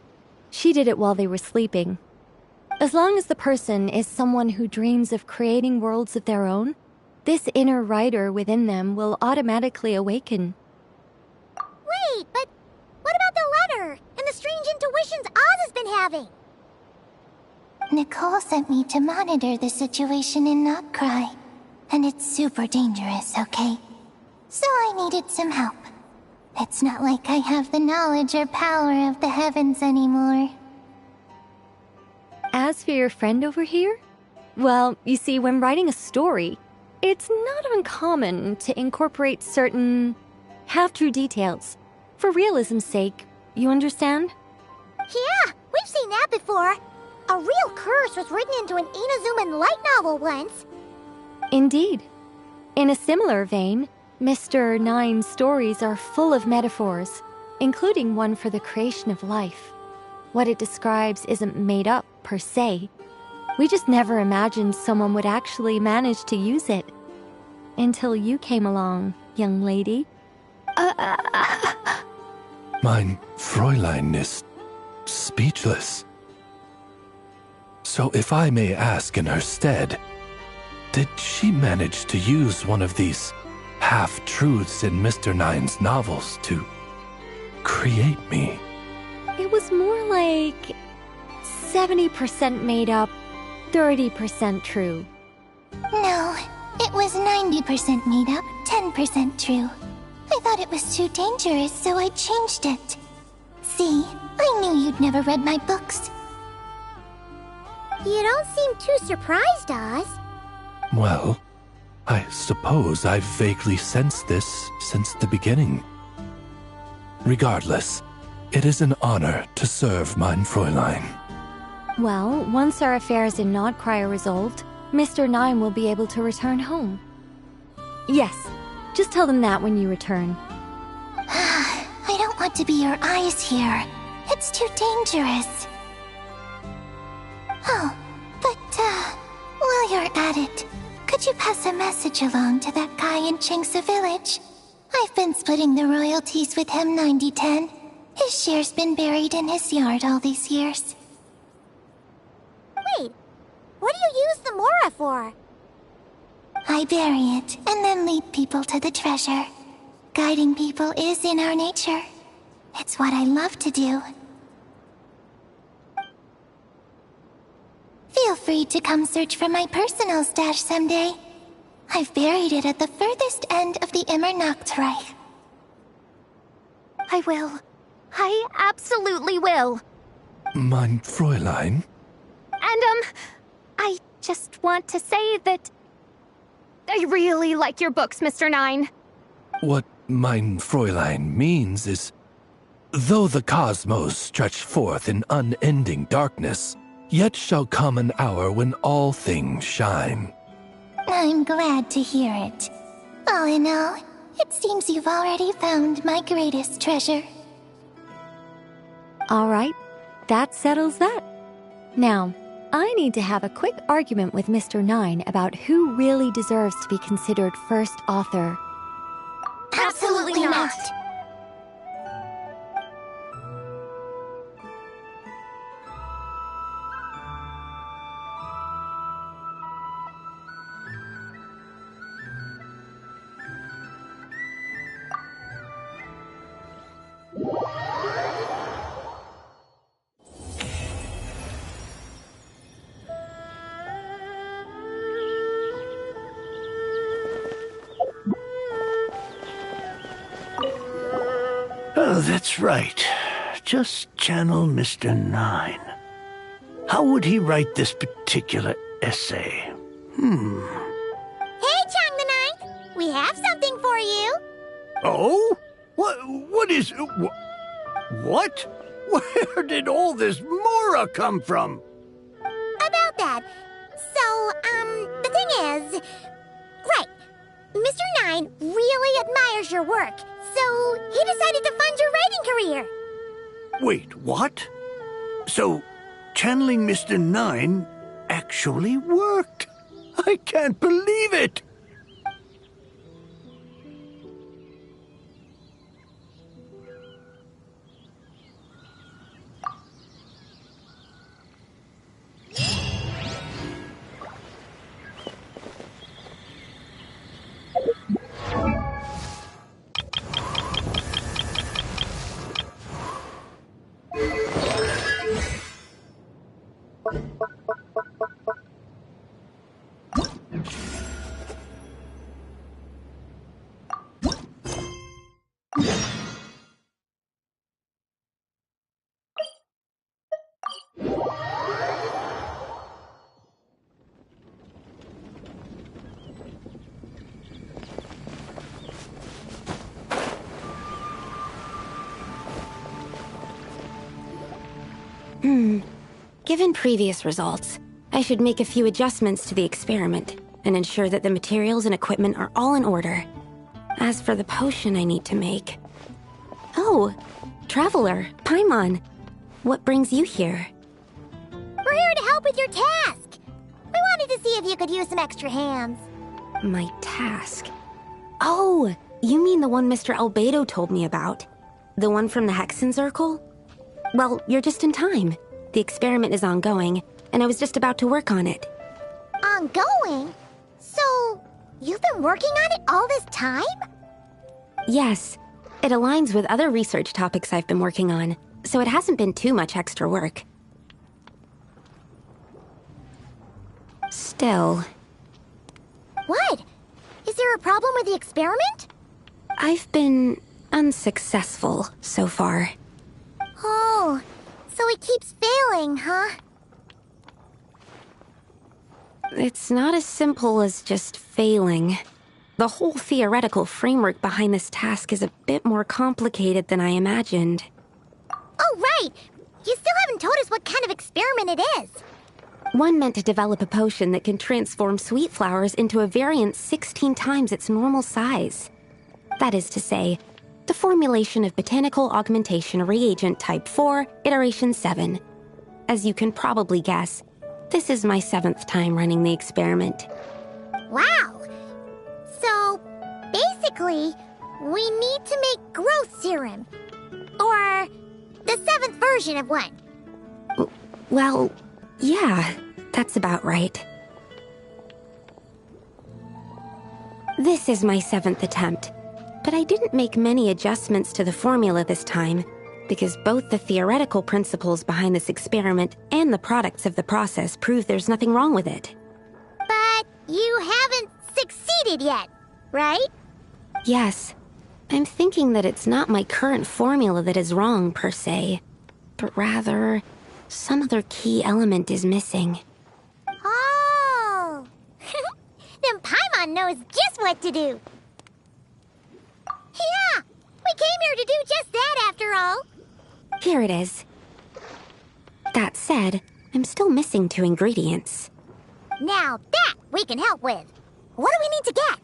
She did it while they were sleeping. As long as the person is someone who dreams of creating worlds of their own, this inner writer within them will automatically awaken. Wait, but what about the letter and the strange intuitions Oz has been having? Nicole sent me to monitor the situation and not cry. And it's super dangerous, okay? So I needed some help. It's not like I have the knowledge or power of the heavens anymore. As for your friend over here? Well, you see, when writing a story, it's not uncommon to incorporate certain half-true details. For realism's sake, you understand? Yeah, we've seen that before. A real curse was written into an Inazuman light novel once. Indeed. In a similar vein, Mr. Nine's stories are full of metaphors, including one for the creation of life. What it describes isn't made up, per se. We just never imagined someone would actually manage to use it. Until you came along, young lady. Mein Fräulein is speechless. So if I may ask in her stead, did she manage to use one of these half-truths in Mr. Nine's novels to create me? It was more like 70% made up, 30% true. No, it was 90% made up, 10% true. I thought it was too dangerous, so I changed it. See, I knew you'd never read my books. You don't seem too surprised, Oz. Well, I suppose I've vaguely sensed this since the beginning. Regardless, it is an honor to serve mein Fräulein. Well, once our affairs in Nodcry are resolved, Mr. Nine will be able to return home. Yes, just tell them that when you return. I don't want to be your eyes here. It's too dangerous. Oh, but, while you're at it, could you pass a message along to that guy in Chengsa Village? I've been splitting the royalties with him 90-10. His share's been buried in his yard all these years. Wait, what do you use the Mora for? I bury it, and then lead people to the treasure. Guiding people is in our nature. It's what I love to do. Feel free to come search for my personal stash someday. I've buried it at the furthest end of the Immer Nachtreich. I will. I absolutely will. Mein Fräulein? And, I just want to say that I really like your books, Mr. Nine. What mein Fräulein means is, though the cosmos stretch forth in unending darkness, yet shall come an hour when all things shine. I'm glad to hear it. All in all, it seems you've already found my greatest treasure. All right, that settles that. Now, I need to have a quick argument with Mr. Nine about who really deserves to be considered first author. Absolutely not. Oh, that's right. Just channel Mr. Nine. How would he write this particular essay? Hey, Chang the Ninth! We have something for you! Oh? What is... What? Where did all this Mora come from? About that. So, the thing is... Right. Mr. Nine really admires your work, so he decided to fund your writing career. Wait, what? So, channeling Mr. Nine actually worked? I can't believe it! Given previous results, I should make a few adjustments to the experiment and ensure that the materials and equipment are all in order. As for the potion I need to make... Oh, Traveler, Paimon, what brings you here? We're here to help with your task. We wanted to see if you could use some extra hands. My task? Oh, you mean the one Mr. Albedo told me about? The one from the Hexen Circle? Well, you're just in time. The experiment is ongoing, and I was just about to work on it. Ongoing? So, you've been working on it all this time? Yes. It aligns with other research topics I've been working on, so it hasn't been too much extra work. Still... What? Is there a problem with the experiment? I've been unsuccessful so far. Oh, so it keeps failing, huh? It's not as simple as just failing. The whole theoretical framework behind this task is a bit more complicated than I imagined. Oh, right! You still haven't told us what kind of experiment it is. One meant to develop a potion that can transform sweet flowers into a variant 16 times its normal size. That is to say, the formulation of botanical augmentation reagent type 4, iteration 7. As you can probably guess, this is my 7th time running the experiment. Wow! So, basically, we need to make growth serum. Or the 7th version of one. Well, yeah, that's about right. This is my 7th attempt, but I didn't make many adjustments to the formula this time, because both the theoretical principles behind this experiment and the products of the process prove there's nothing wrong with it. But you haven't succeeded yet, right? Yes. I'm thinking that it's not my current formula that is wrong, per se, but rather, some other key element is missing. Oh! Then Paimon knows just what to do. Yeah! We came here to do just that, after all. Here it is. That said, I'm still missing 2 ingredients. Now that we can help with. What do we need to get?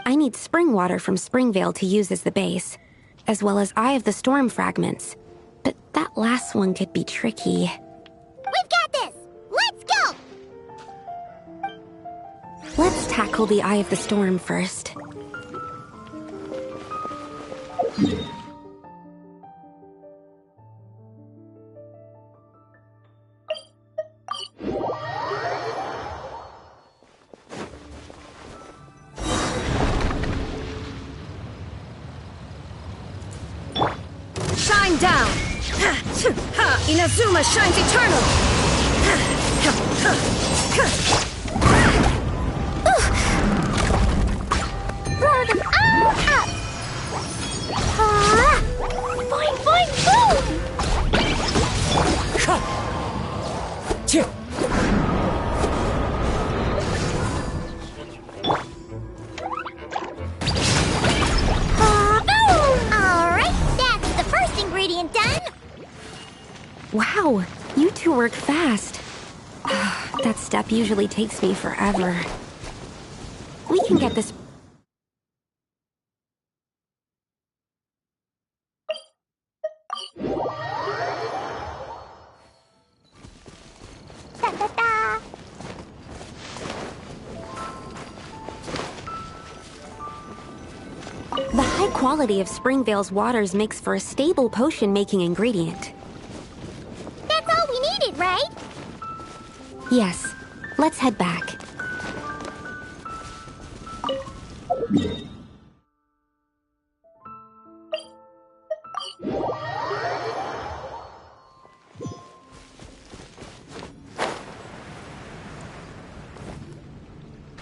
I need spring water from Springvale to use as the base, as well as Eye of the Storm fragments. But that last one could be tricky. We've got this! Let's go! Let's tackle the Eye of the Storm first. Shine down! Inazuma shines eternal! Blow them all up! Boing, boing, boom! Alright, that's the first ingredient done. Wow, you two work fast. That step usually takes me forever. We can get this. Da-da-da! The high quality of Springvale's waters makes for a stable potion-making ingredient. That's all we needed, right? Yes, let's head back.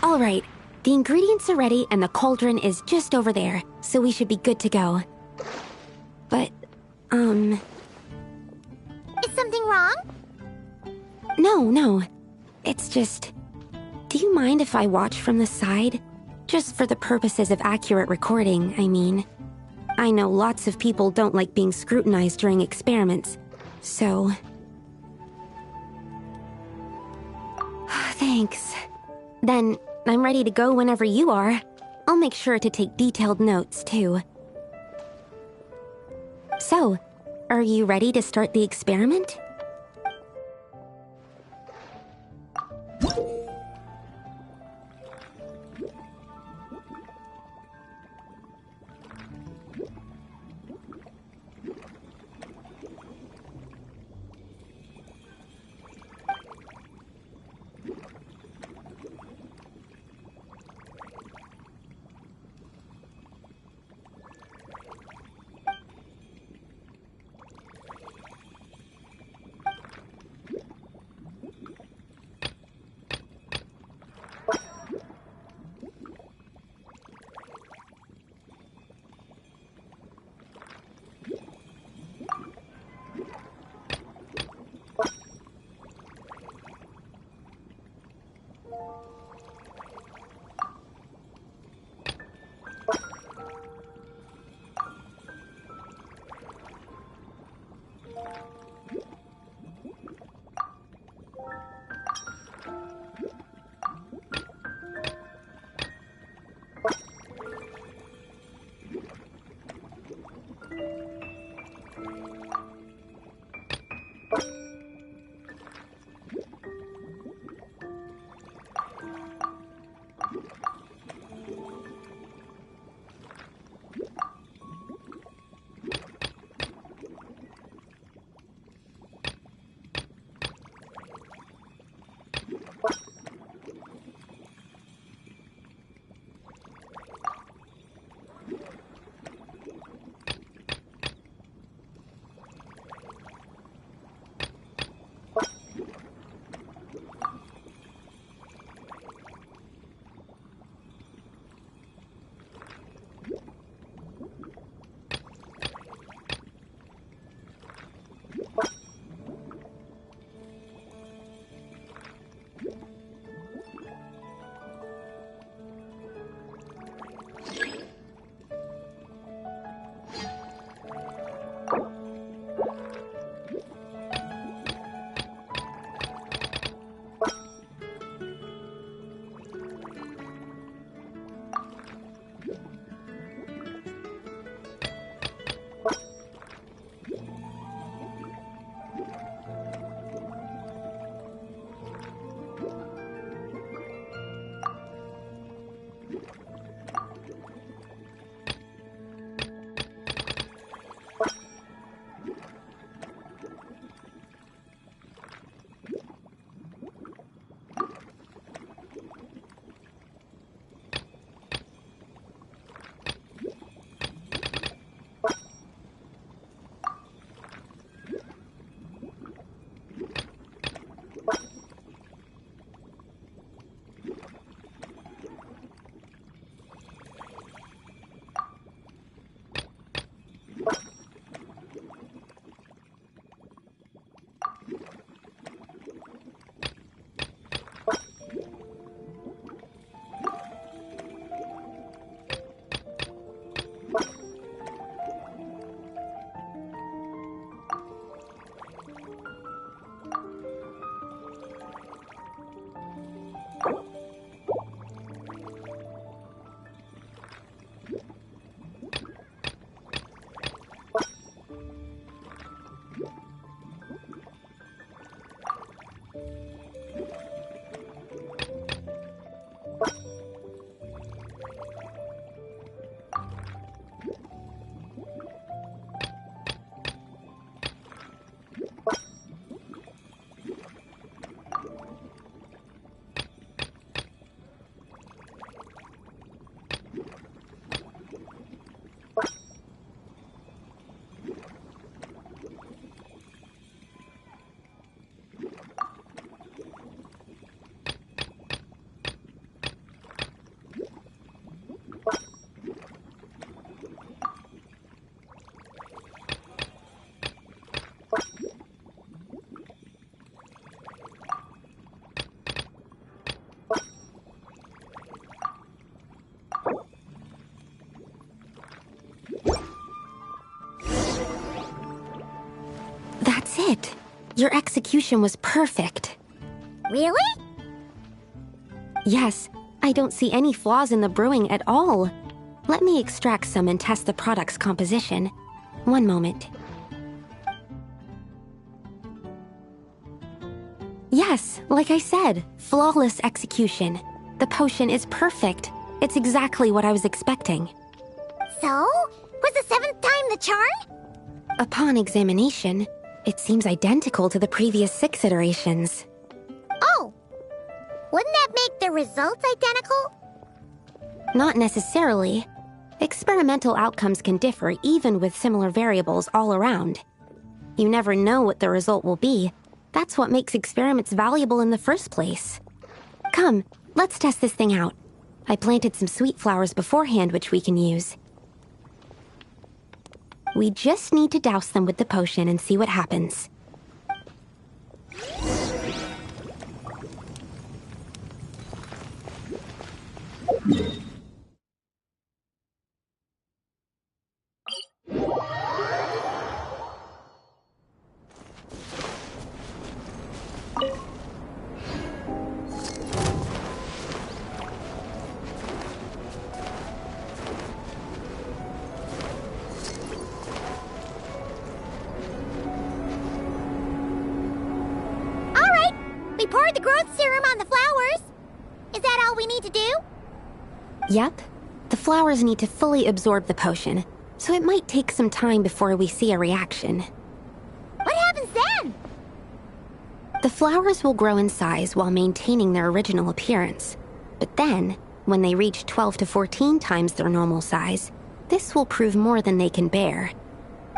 All right, the ingredients are ready and the cauldron is just over there, so we should be good to go. But, Is something wrong? No. It's just... Do you mind if I watch from the side? Just for the purposes of accurate recording, I mean. I know lots of people don't like being scrutinized during experiments, so... Thanks. Then, I'm ready to go whenever you are. I'll make sure to take detailed notes, too. So, are you ready to start the experiment? it. Your execution was perfect. Really? Yes, I don't see any flaws in the brewing at all. Let me extract some and test the product's composition. One moment. Yes, like I said, flawless execution. The potion is perfect. It's exactly what I was expecting. So? Was the 7th time the charm? Upon examination, it seems identical to the previous 6 iterations. Oh! Wouldn't that make the results identical? Not necessarily. Experimental outcomes can differ even with similar variables all around. You never know what the result will be. That's what makes experiments valuable in the first place. Come, let's test this thing out. I planted some sweet flowers beforehand which we can use. We just need to douse them with the potion and see what happens. We poured the growth serum on the flowers. Is that all we need to do? Yep. The flowers need to fully absorb the potion, so it might take some time before we see a reaction. What happens then? The flowers will grow in size while maintaining their original appearance. But then, when they reach 12 to 14 times their normal size, this will prove more than they can bear.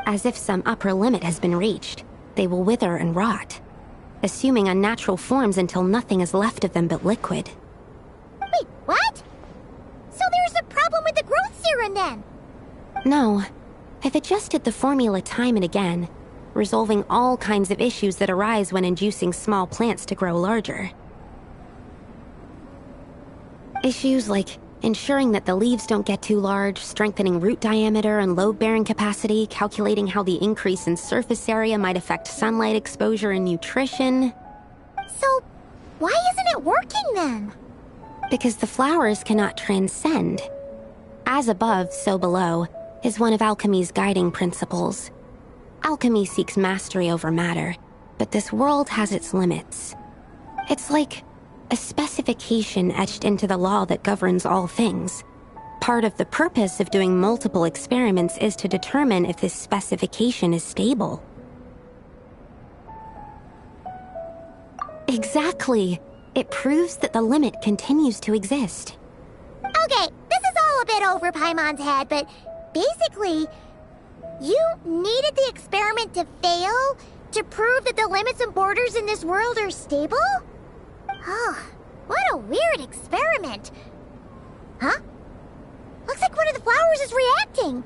As if some upper limit has been reached, they will wither and rot, assuming unnatural forms until nothing is left of them but liquid. Wait, what? So there's a problem with the growth serum then? No. I've adjusted the formula time and again, resolving all kinds of issues that arise when inducing small plants to grow larger. Issues like ensuring that the leaves don't get too large, strengthening root diameter and load-bearing capacity, calculating how the increase in surface area might affect sunlight exposure and nutrition. So, why isn't it working then? Because the flowers cannot transcend. As above, so below, is one of alchemy's guiding principles. Alchemy seeks mastery over matter, but this world has its limits. It's like a specification etched into the law that governs all things. Part of the purpose of doing multiple experiments is to determine if this specification is stable. Exactly. It proves that the limit continues to exist. Okay, this is all a bit over Paimon's head, but basically, you needed the experiment to fail to prove that the limits and borders in this world are stable? Oh, what a weird experiment. Huh? Looks like one of the flowers is reacting.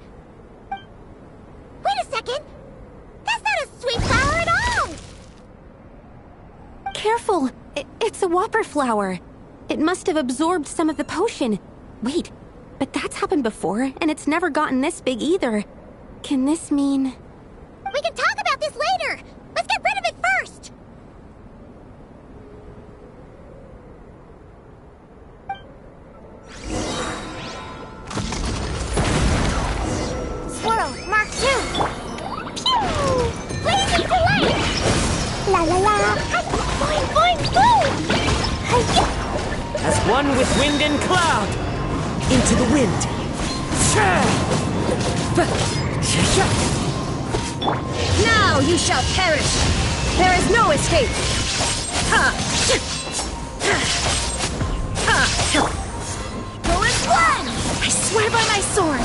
Wait a second. That's not a sweet flower at all. Careful! It's a whopper flower. It must have absorbed some of the potion. Wait, but that's happened before, and it's never gotten this big either. Can this mean... We can talk about this later. Let's get rid of it first. Swirl, Mark 2. Pew! Blazing to light! La la la! Boing, boing, boom! As one with wind and cloud! Into the wind! Now you shall perish! There is no escape! Go as one! I swear by my sword!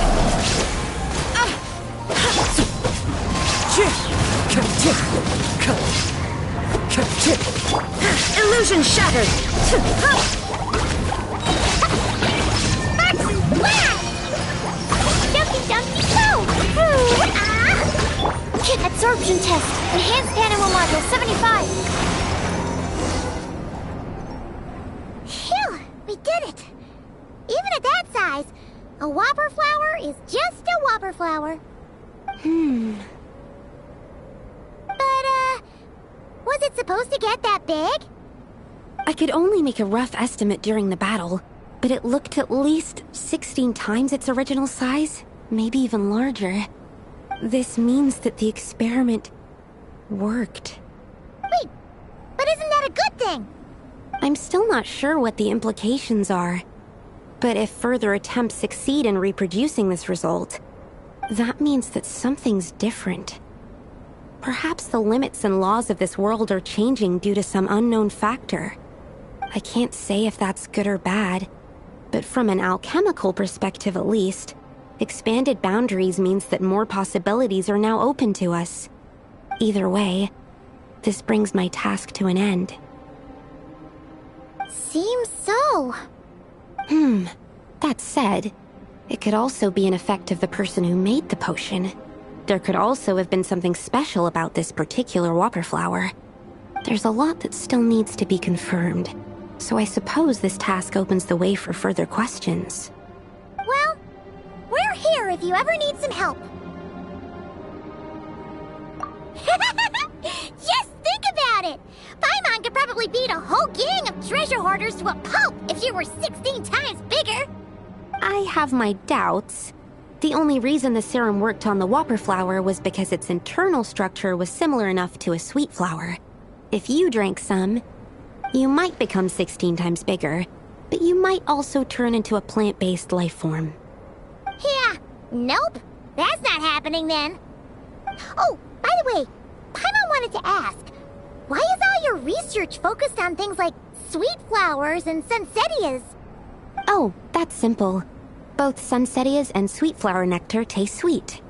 Illusion shattered! Jumpy, jumpy, go! Absorption test. Enhanced animal module 75. Phew, we did it. Even at that size, a whopper flower is just a whopper flower. But, Was it supposed to get that big? I could only make a rough estimate during the battle, but it looked at least 16 times its original size, maybe even larger. This means that the experiment worked. Wait, but isn't that a good thing? I'm still not sure what the implications are, but if further attempts succeed in reproducing this result, that means that something's different. Perhaps the limits and laws of this world are changing due to some unknown factor. I can't say if that's good or bad, but from an alchemical perspective at least, expanded boundaries means that more possibilities are now open to us. Either way, this brings my task to an end. Seems so. That said, it could also be an effect of the person who made the potion. There could also have been something special about this particular whopper flower. There's a lot that still needs to be confirmed, so I suppose this task opens the way for further questions. Well, we're here if you ever need some help. Just think about it! Paimon could probably beat a whole gang of treasure hoarders to a pulp if you were 16 times bigger! I have my doubts. The only reason the serum worked on the whopper flower was because its internal structure was similar enough to a sweet flower. If you drank some, you might become 16 times bigger, but you might also turn into a plant-based life form. Yeah, nope. That's not happening then. Oh, by the way, Paimon wanted to ask, why is all your research focused on things like sweet flowers and sunsettias? Oh, that's simple. Both sunsettias and sweet flower nectar taste sweet.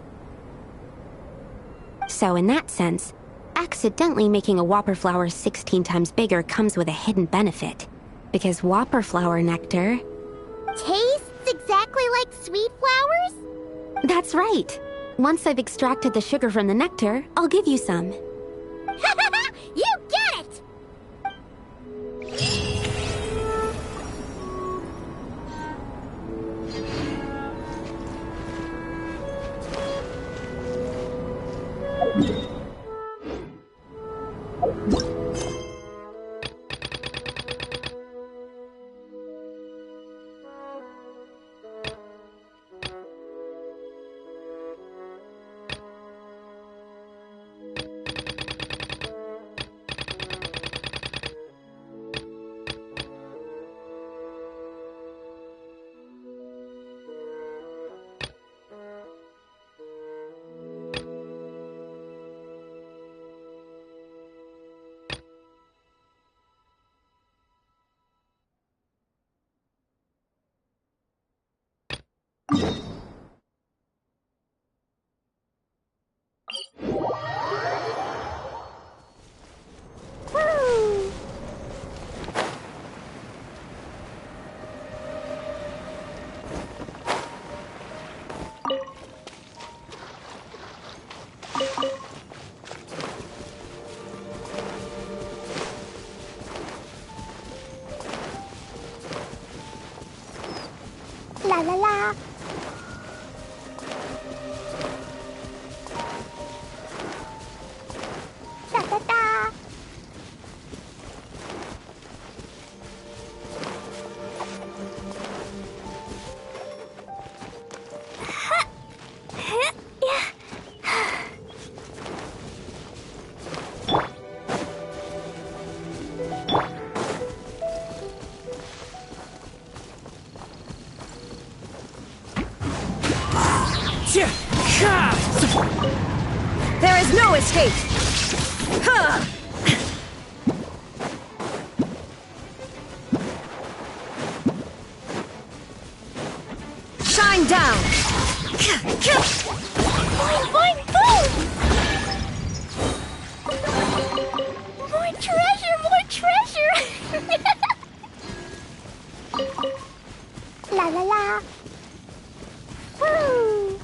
So in that sense, accidentally making a whopper flower 16 times bigger comes with a hidden benefit. Because whopper flower nectar... tastes exactly like sweet flowers? That's right. Once I've extracted the sugar from the nectar, I'll give you some. You get it! La la la. Da da da. There is no escape! Ha! Shine down! Boing, boing, boom! More treasure, more treasure! La la la. Woo!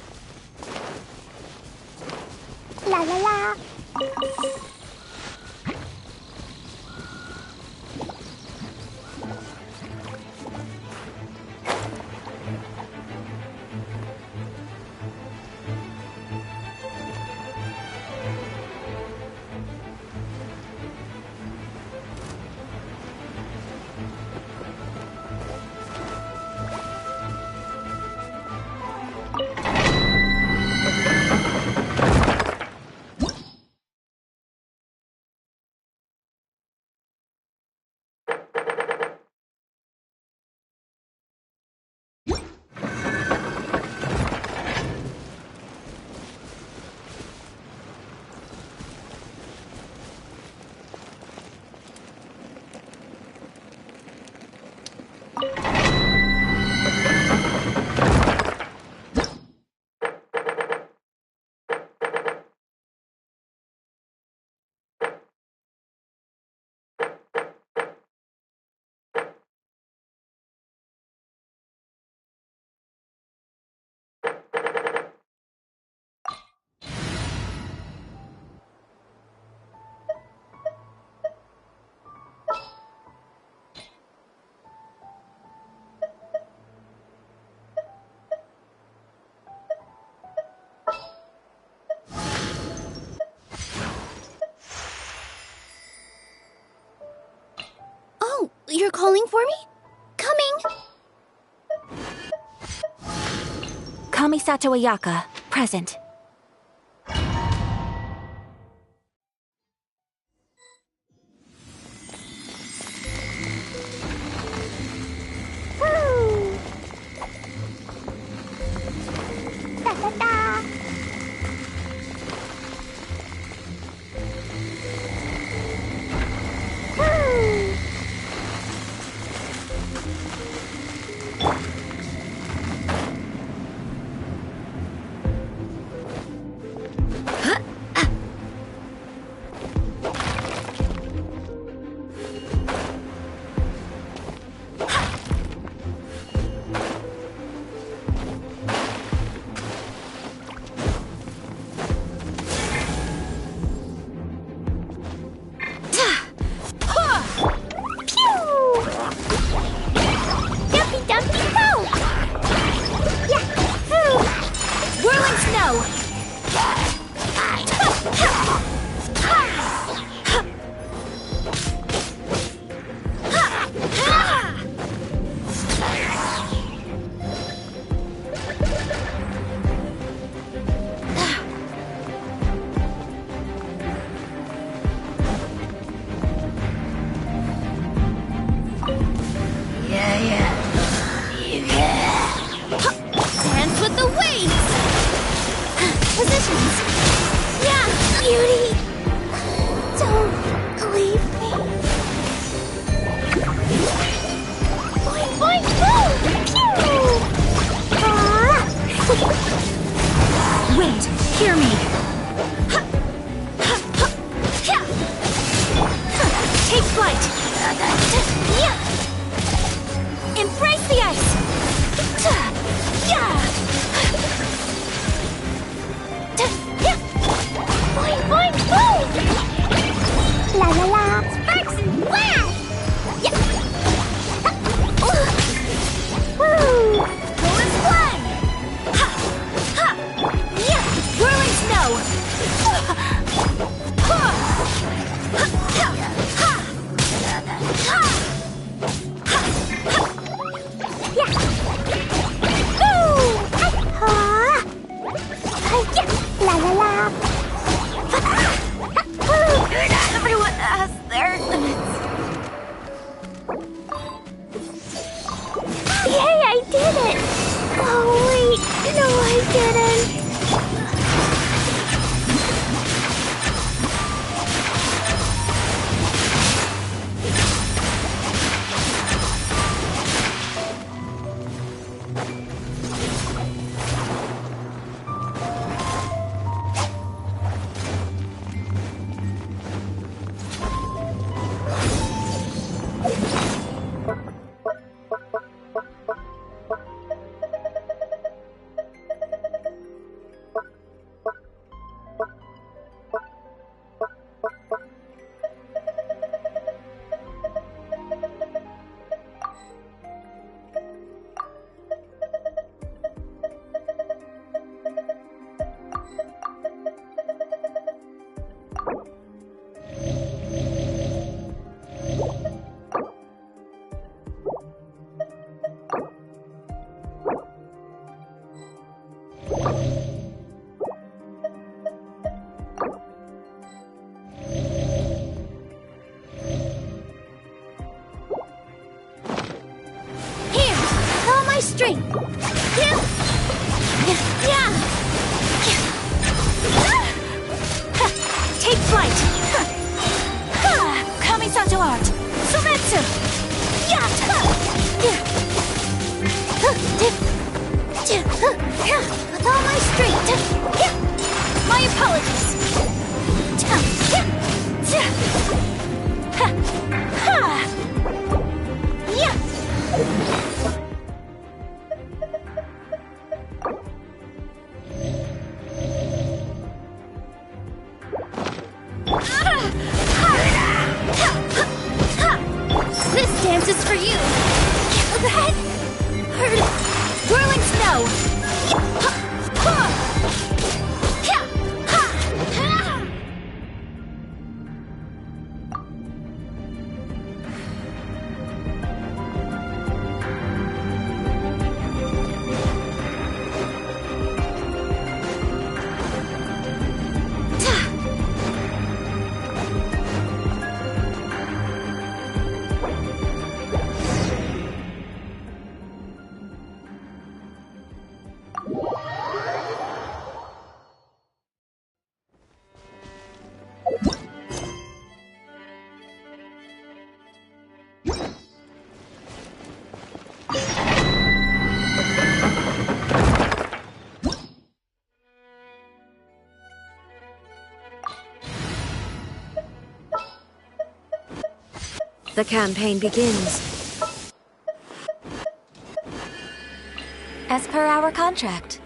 La la la. Oh, you're calling for me? Coming! Kamisato Ayaka, present. Woo! Da da da! Woo! Dance with the waves! Positions! Yeah, beauty! Don't leave me. Boing, boing, boom! Pew! Wait, hear me. Take flight! Embrace the ice! Boing, boing, boom! La la la! Sparks and wow! Woo! Go and fly! Ha! Ha! Yeah! Whirling snow! The campaign begins. As per our contract.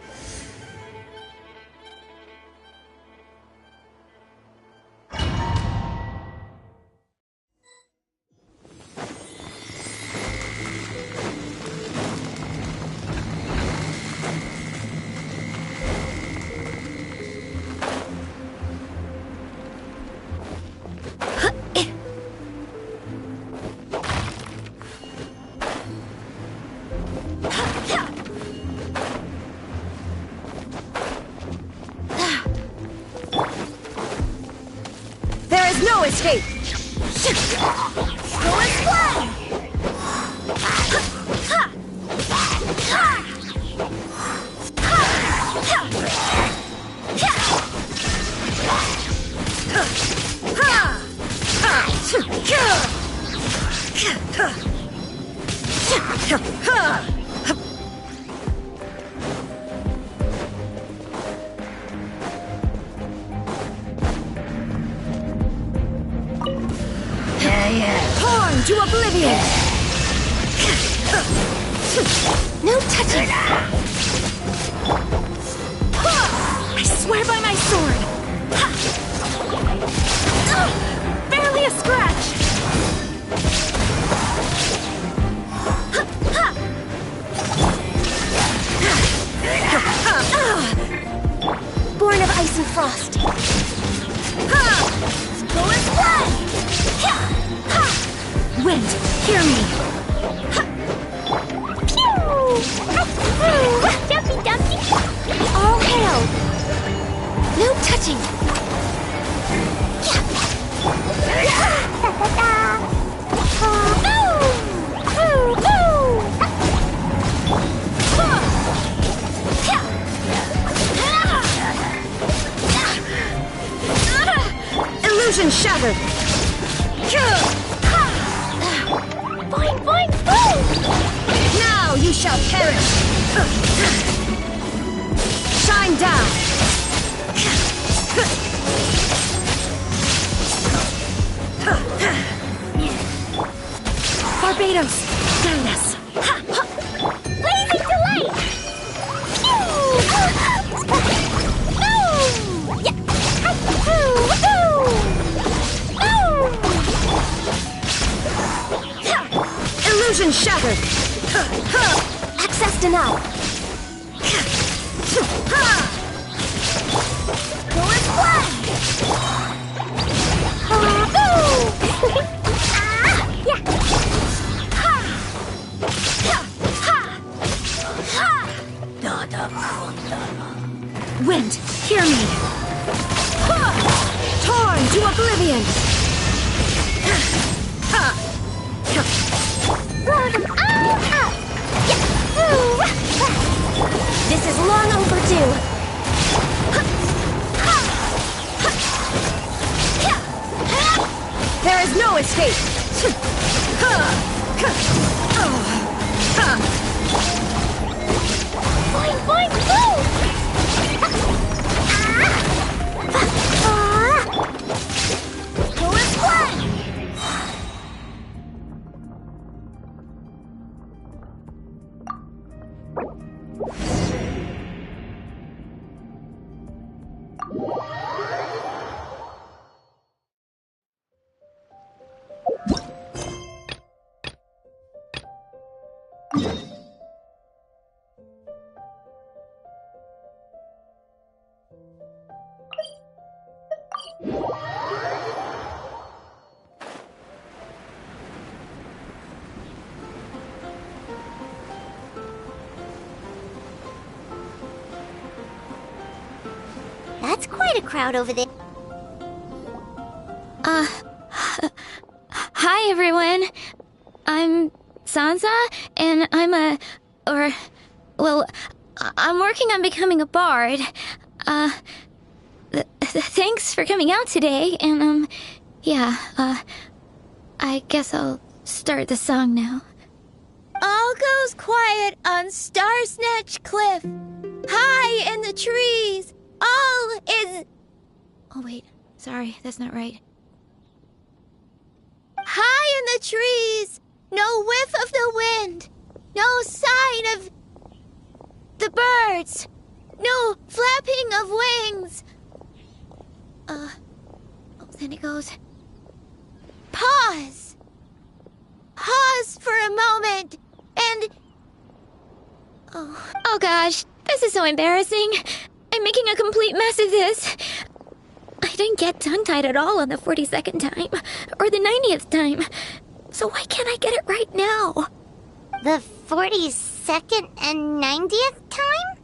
There is no escape! Go and play! Torn to oblivion! No touching! I swear by my sword! Barely a scratch! Born of ice and frost! Go and play! Wind, hear me! Jumpy, jumpy. All hail! No touching! Illusion shattered! Boing, boing, boing! Now you shall perish! Shine down! Barbados, guide us! Blazing delight! Illusion shattered! Access denied! Go and play! Wind, hear me! Torn to oblivion! Blow them all up! This is long overdue! There is no escape! Boing, boing, boing! Go and play! That's quite a crowd over there. Hi everyone. I'm Sansa, and I'm I'm working on becoming a bard. Thanks for coming out today, and I guess I'll start the song now. All goes quiet on Star Snatch Cliff. High in the trees, all is... Oh wait, sorry, that's not right. High in the trees, no whiff of the wind, no sign of the birds, no flapping of wings. Then it goes. Pause. Pause for a moment, and... Oh gosh, this is so embarrassing. I'm making a complete mess of this. I didn't get tongue-tied at all on the 42nd time, or the 90th time. So why can't I get it right now? The 42nd and 90th time?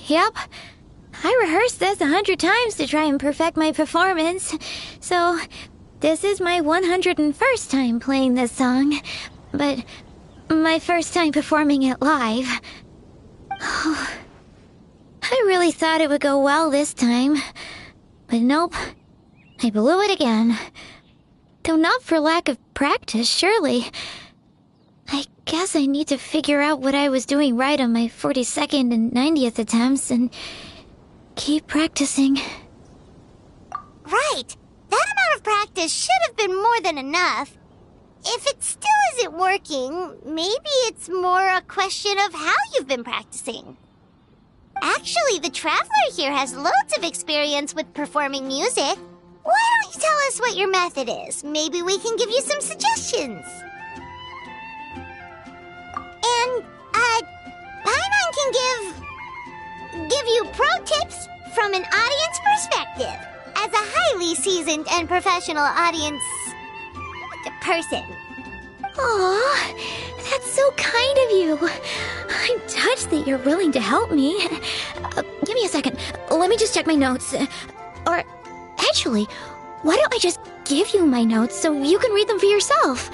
Yep. I rehearsed this 100 times to try and perfect my performance. So, this is my 101st time playing this song. But my first time performing it live. I really thought it would go well this time. But nope. I blew it again. Though not for lack of practice, surely. I guess I need to figure out what I was doing right on my 42nd and 90th attempts and keep practicing. Right. That amount of practice should have been more than enough. If it still isn't working, maybe it's more a question of how you've been practicing. Actually, the Traveler here has loads of experience with performing music. Why don't you tell us what your method is? Maybe we can give you some suggestions. And, Paimon can give you pro tips from an audience perspective, as a highly seasoned and professional audience person. Aw, that's so kind of you. I'm touched that you're willing to help me. Give me a second. Let me just check my notes. Or, actually, why don't I just give you my notes so you can read them for yourself?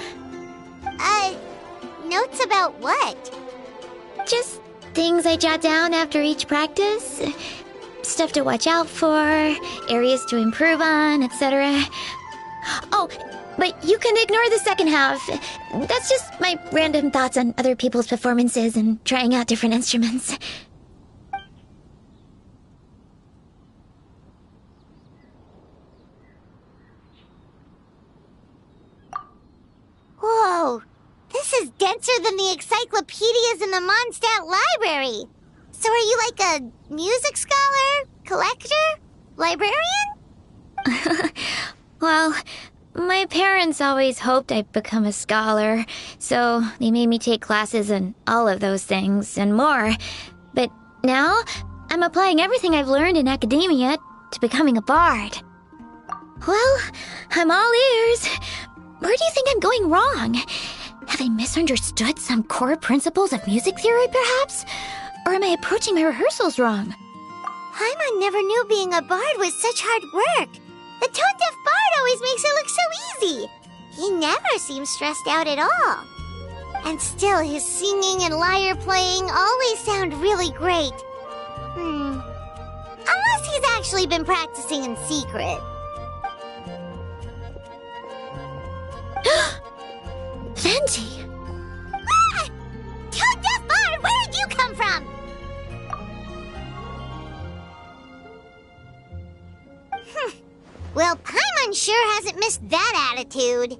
Notes about what? Just things I jot down after each practice. Stuff to watch out for, areas to improve on, etc. Oh, but you can ignore the second half. That's just my random thoughts on other people's performances and trying out different instruments. Whoa, this is denser than the encyclopedias in the Mondstadt library. So are you like a music scholar, collector, librarian? Well, my parents always hoped I'd become a scholar, so they made me take classes in all of those things and more. But now, I'm applying everything I've learned in academia to becoming a bard. Well, I'm all ears. Where do you think I'm going wrong? Have I misunderstood some core principles of music theory, perhaps? Or am I approaching my rehearsals wrong? Paimon never knew being a bard was such hard work. The tone-deaf bard always makes it look so easy. He never seems stressed out at all. And still, his singing and lyre playing always sound really great. Unless he's actually been practicing in secret. Venti! Ah! Tone-deaf bard, where did you come from? Well, Paimon sure hasn't missed that attitude.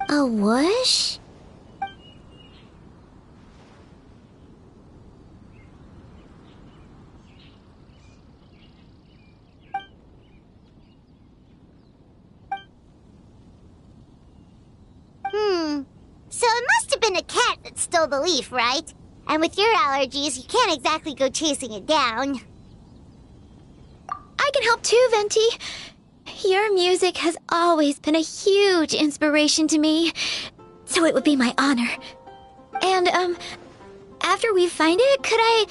A whoosh? So it must have been a cat that stole the leaf, right? And with your allergies, you can't exactly go chasing it down. I can help too, Venti. Your music has always been a huge inspiration to me, so it would be my honor. And, after we find it, could I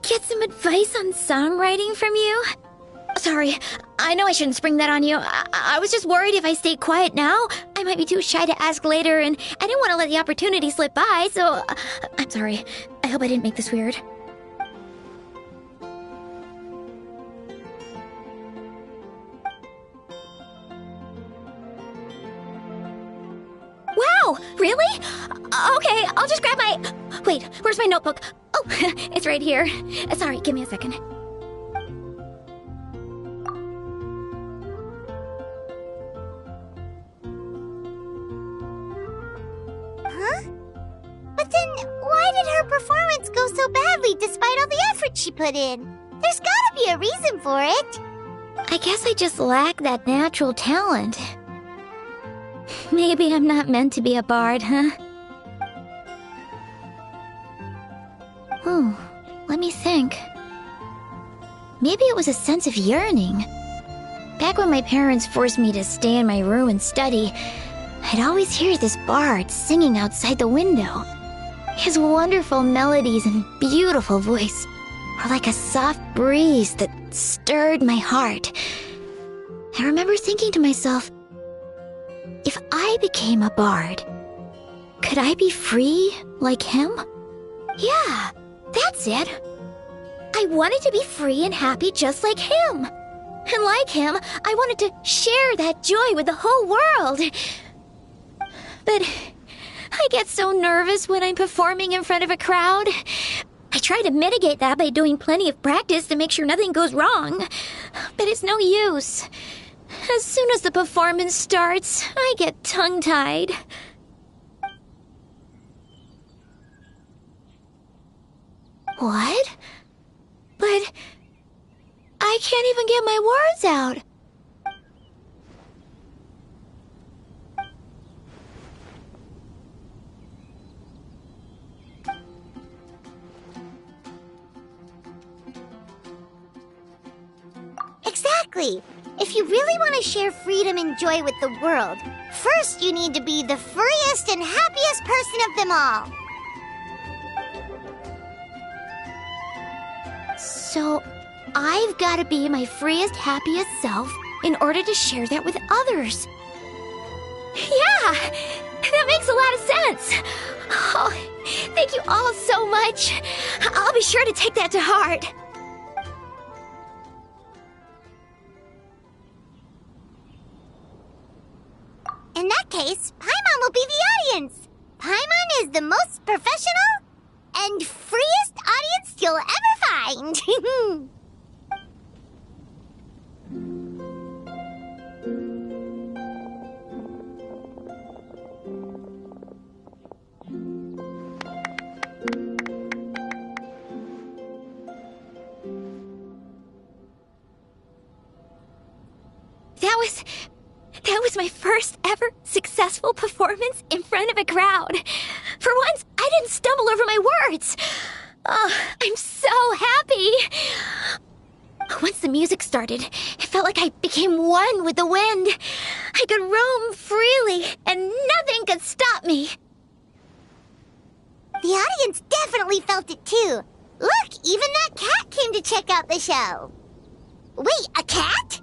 get some advice on songwriting from you? Sorry, I know I shouldn't spring that on you. I was just worried if I stayed quiet now, I might be too shy to ask later, and I didn't want to let the opportunity slip by, so I'm sorry. I hope I didn't make this weird. Wow, really? Okay, I'll just grab my... Wait, where's my notebook? Oh, it's right here. Sorry, give me a second. But then, why did her performance go so badly despite all the effort she put in? There's gotta be a reason for it. I guess I just lack that natural talent. Maybe I'm not meant to be a bard, huh? Oh, let me think. Maybe it was a sense of yearning. Back when my parents forced me to stay in my room and study, I'd always hear this bard singing outside the window. His wonderful melodies and beautiful voice were like a soft breeze that stirred my heart. I remember thinking to myself, if I became a bard, could I be free like him? Yeah, that's it. I wanted to be free and happy just like him. And like him, I wanted to share that joy with the whole world. But I get so nervous when I'm performing in front of a crowd. I try to mitigate that by doing plenty of practice to make sure nothing goes wrong. But it's no use. As soon as the performance starts, I get tongue-tied. What? But I can't even get my words out. Exactly. If you really want to share freedom and joy with the world, first you need to be the freest and happiest person of them all. So, I've got to be my freest, happiest self in order to share that with others. Yeah, that makes a lot of sense. Oh, thank you all so much. I'll be sure to take that to heart. In that case, Paimon will be the audience. Paimon is the most professional and freest audience you'll ever find. That was my first ever successful performance in front of a crowd. For once, I didn't stumble over my words. Oh, I'm so happy. Once the music started, it felt like I became one with the wind. I could roam freely, and nothing could stop me. The audience definitely felt it too. Look, even that cat came to check out the show. Wait, a cat?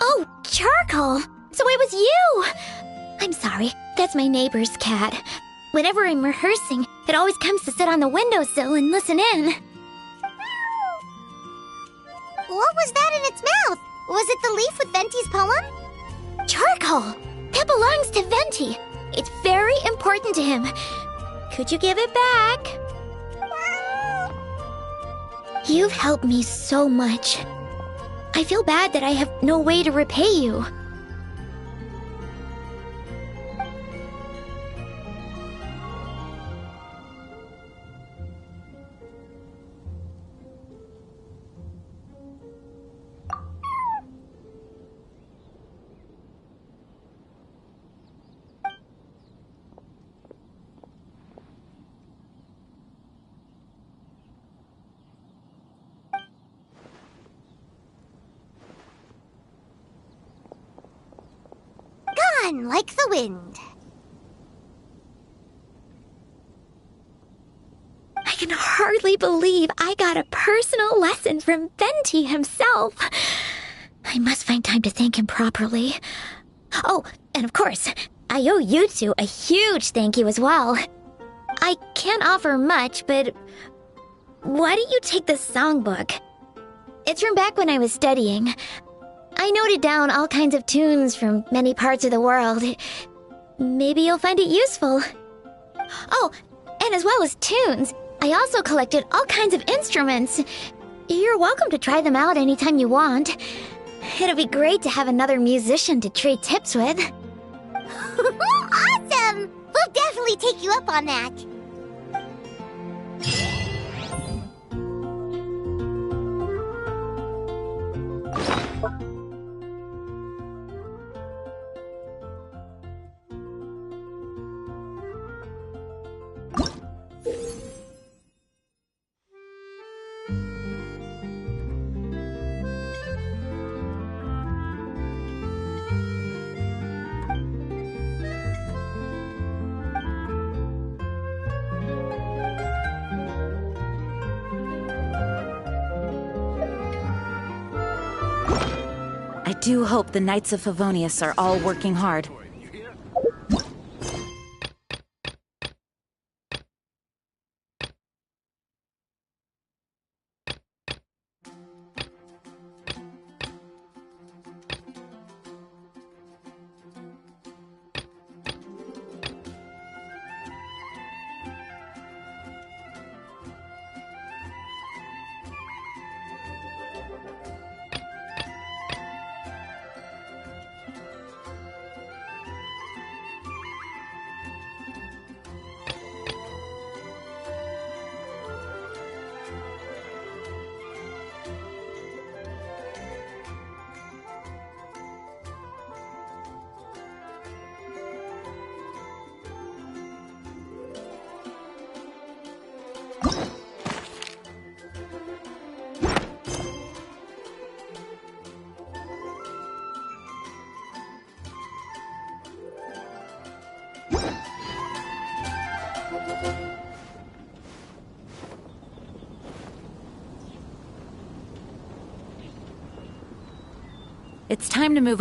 Oh, Charcoal! So it was you! I'm sorry, that's my neighbor's cat. Whenever I'm rehearsing, it always comes to sit on the windowsill and listen in. What was that in its mouth? Was it the leaf with Venti's poem? Charcoal! That belongs to Venti. It's very important to him. Could you give it back? You've helped me so much. I feel bad that I have no way to repay you. Like the wind. I can hardly believe I got a personal lesson from Venti himself. I must find time to thank him properly. Oh, and of course, I owe you two a huge thank you as well. I can't offer much, but why don't you take this songbook? It's from back when I was studying. I noted down all kinds of tunes from many parts of the world. Maybe you'll find it useful. Oh, and as well as tunes, I also collected all kinds of instruments. You're welcome to try them out anytime you want. It'll be great to have another musician to trade tips with. Awesome! We'll definitely take you up on that. I do hope the Knights of Favonius are all working hard. It's time to move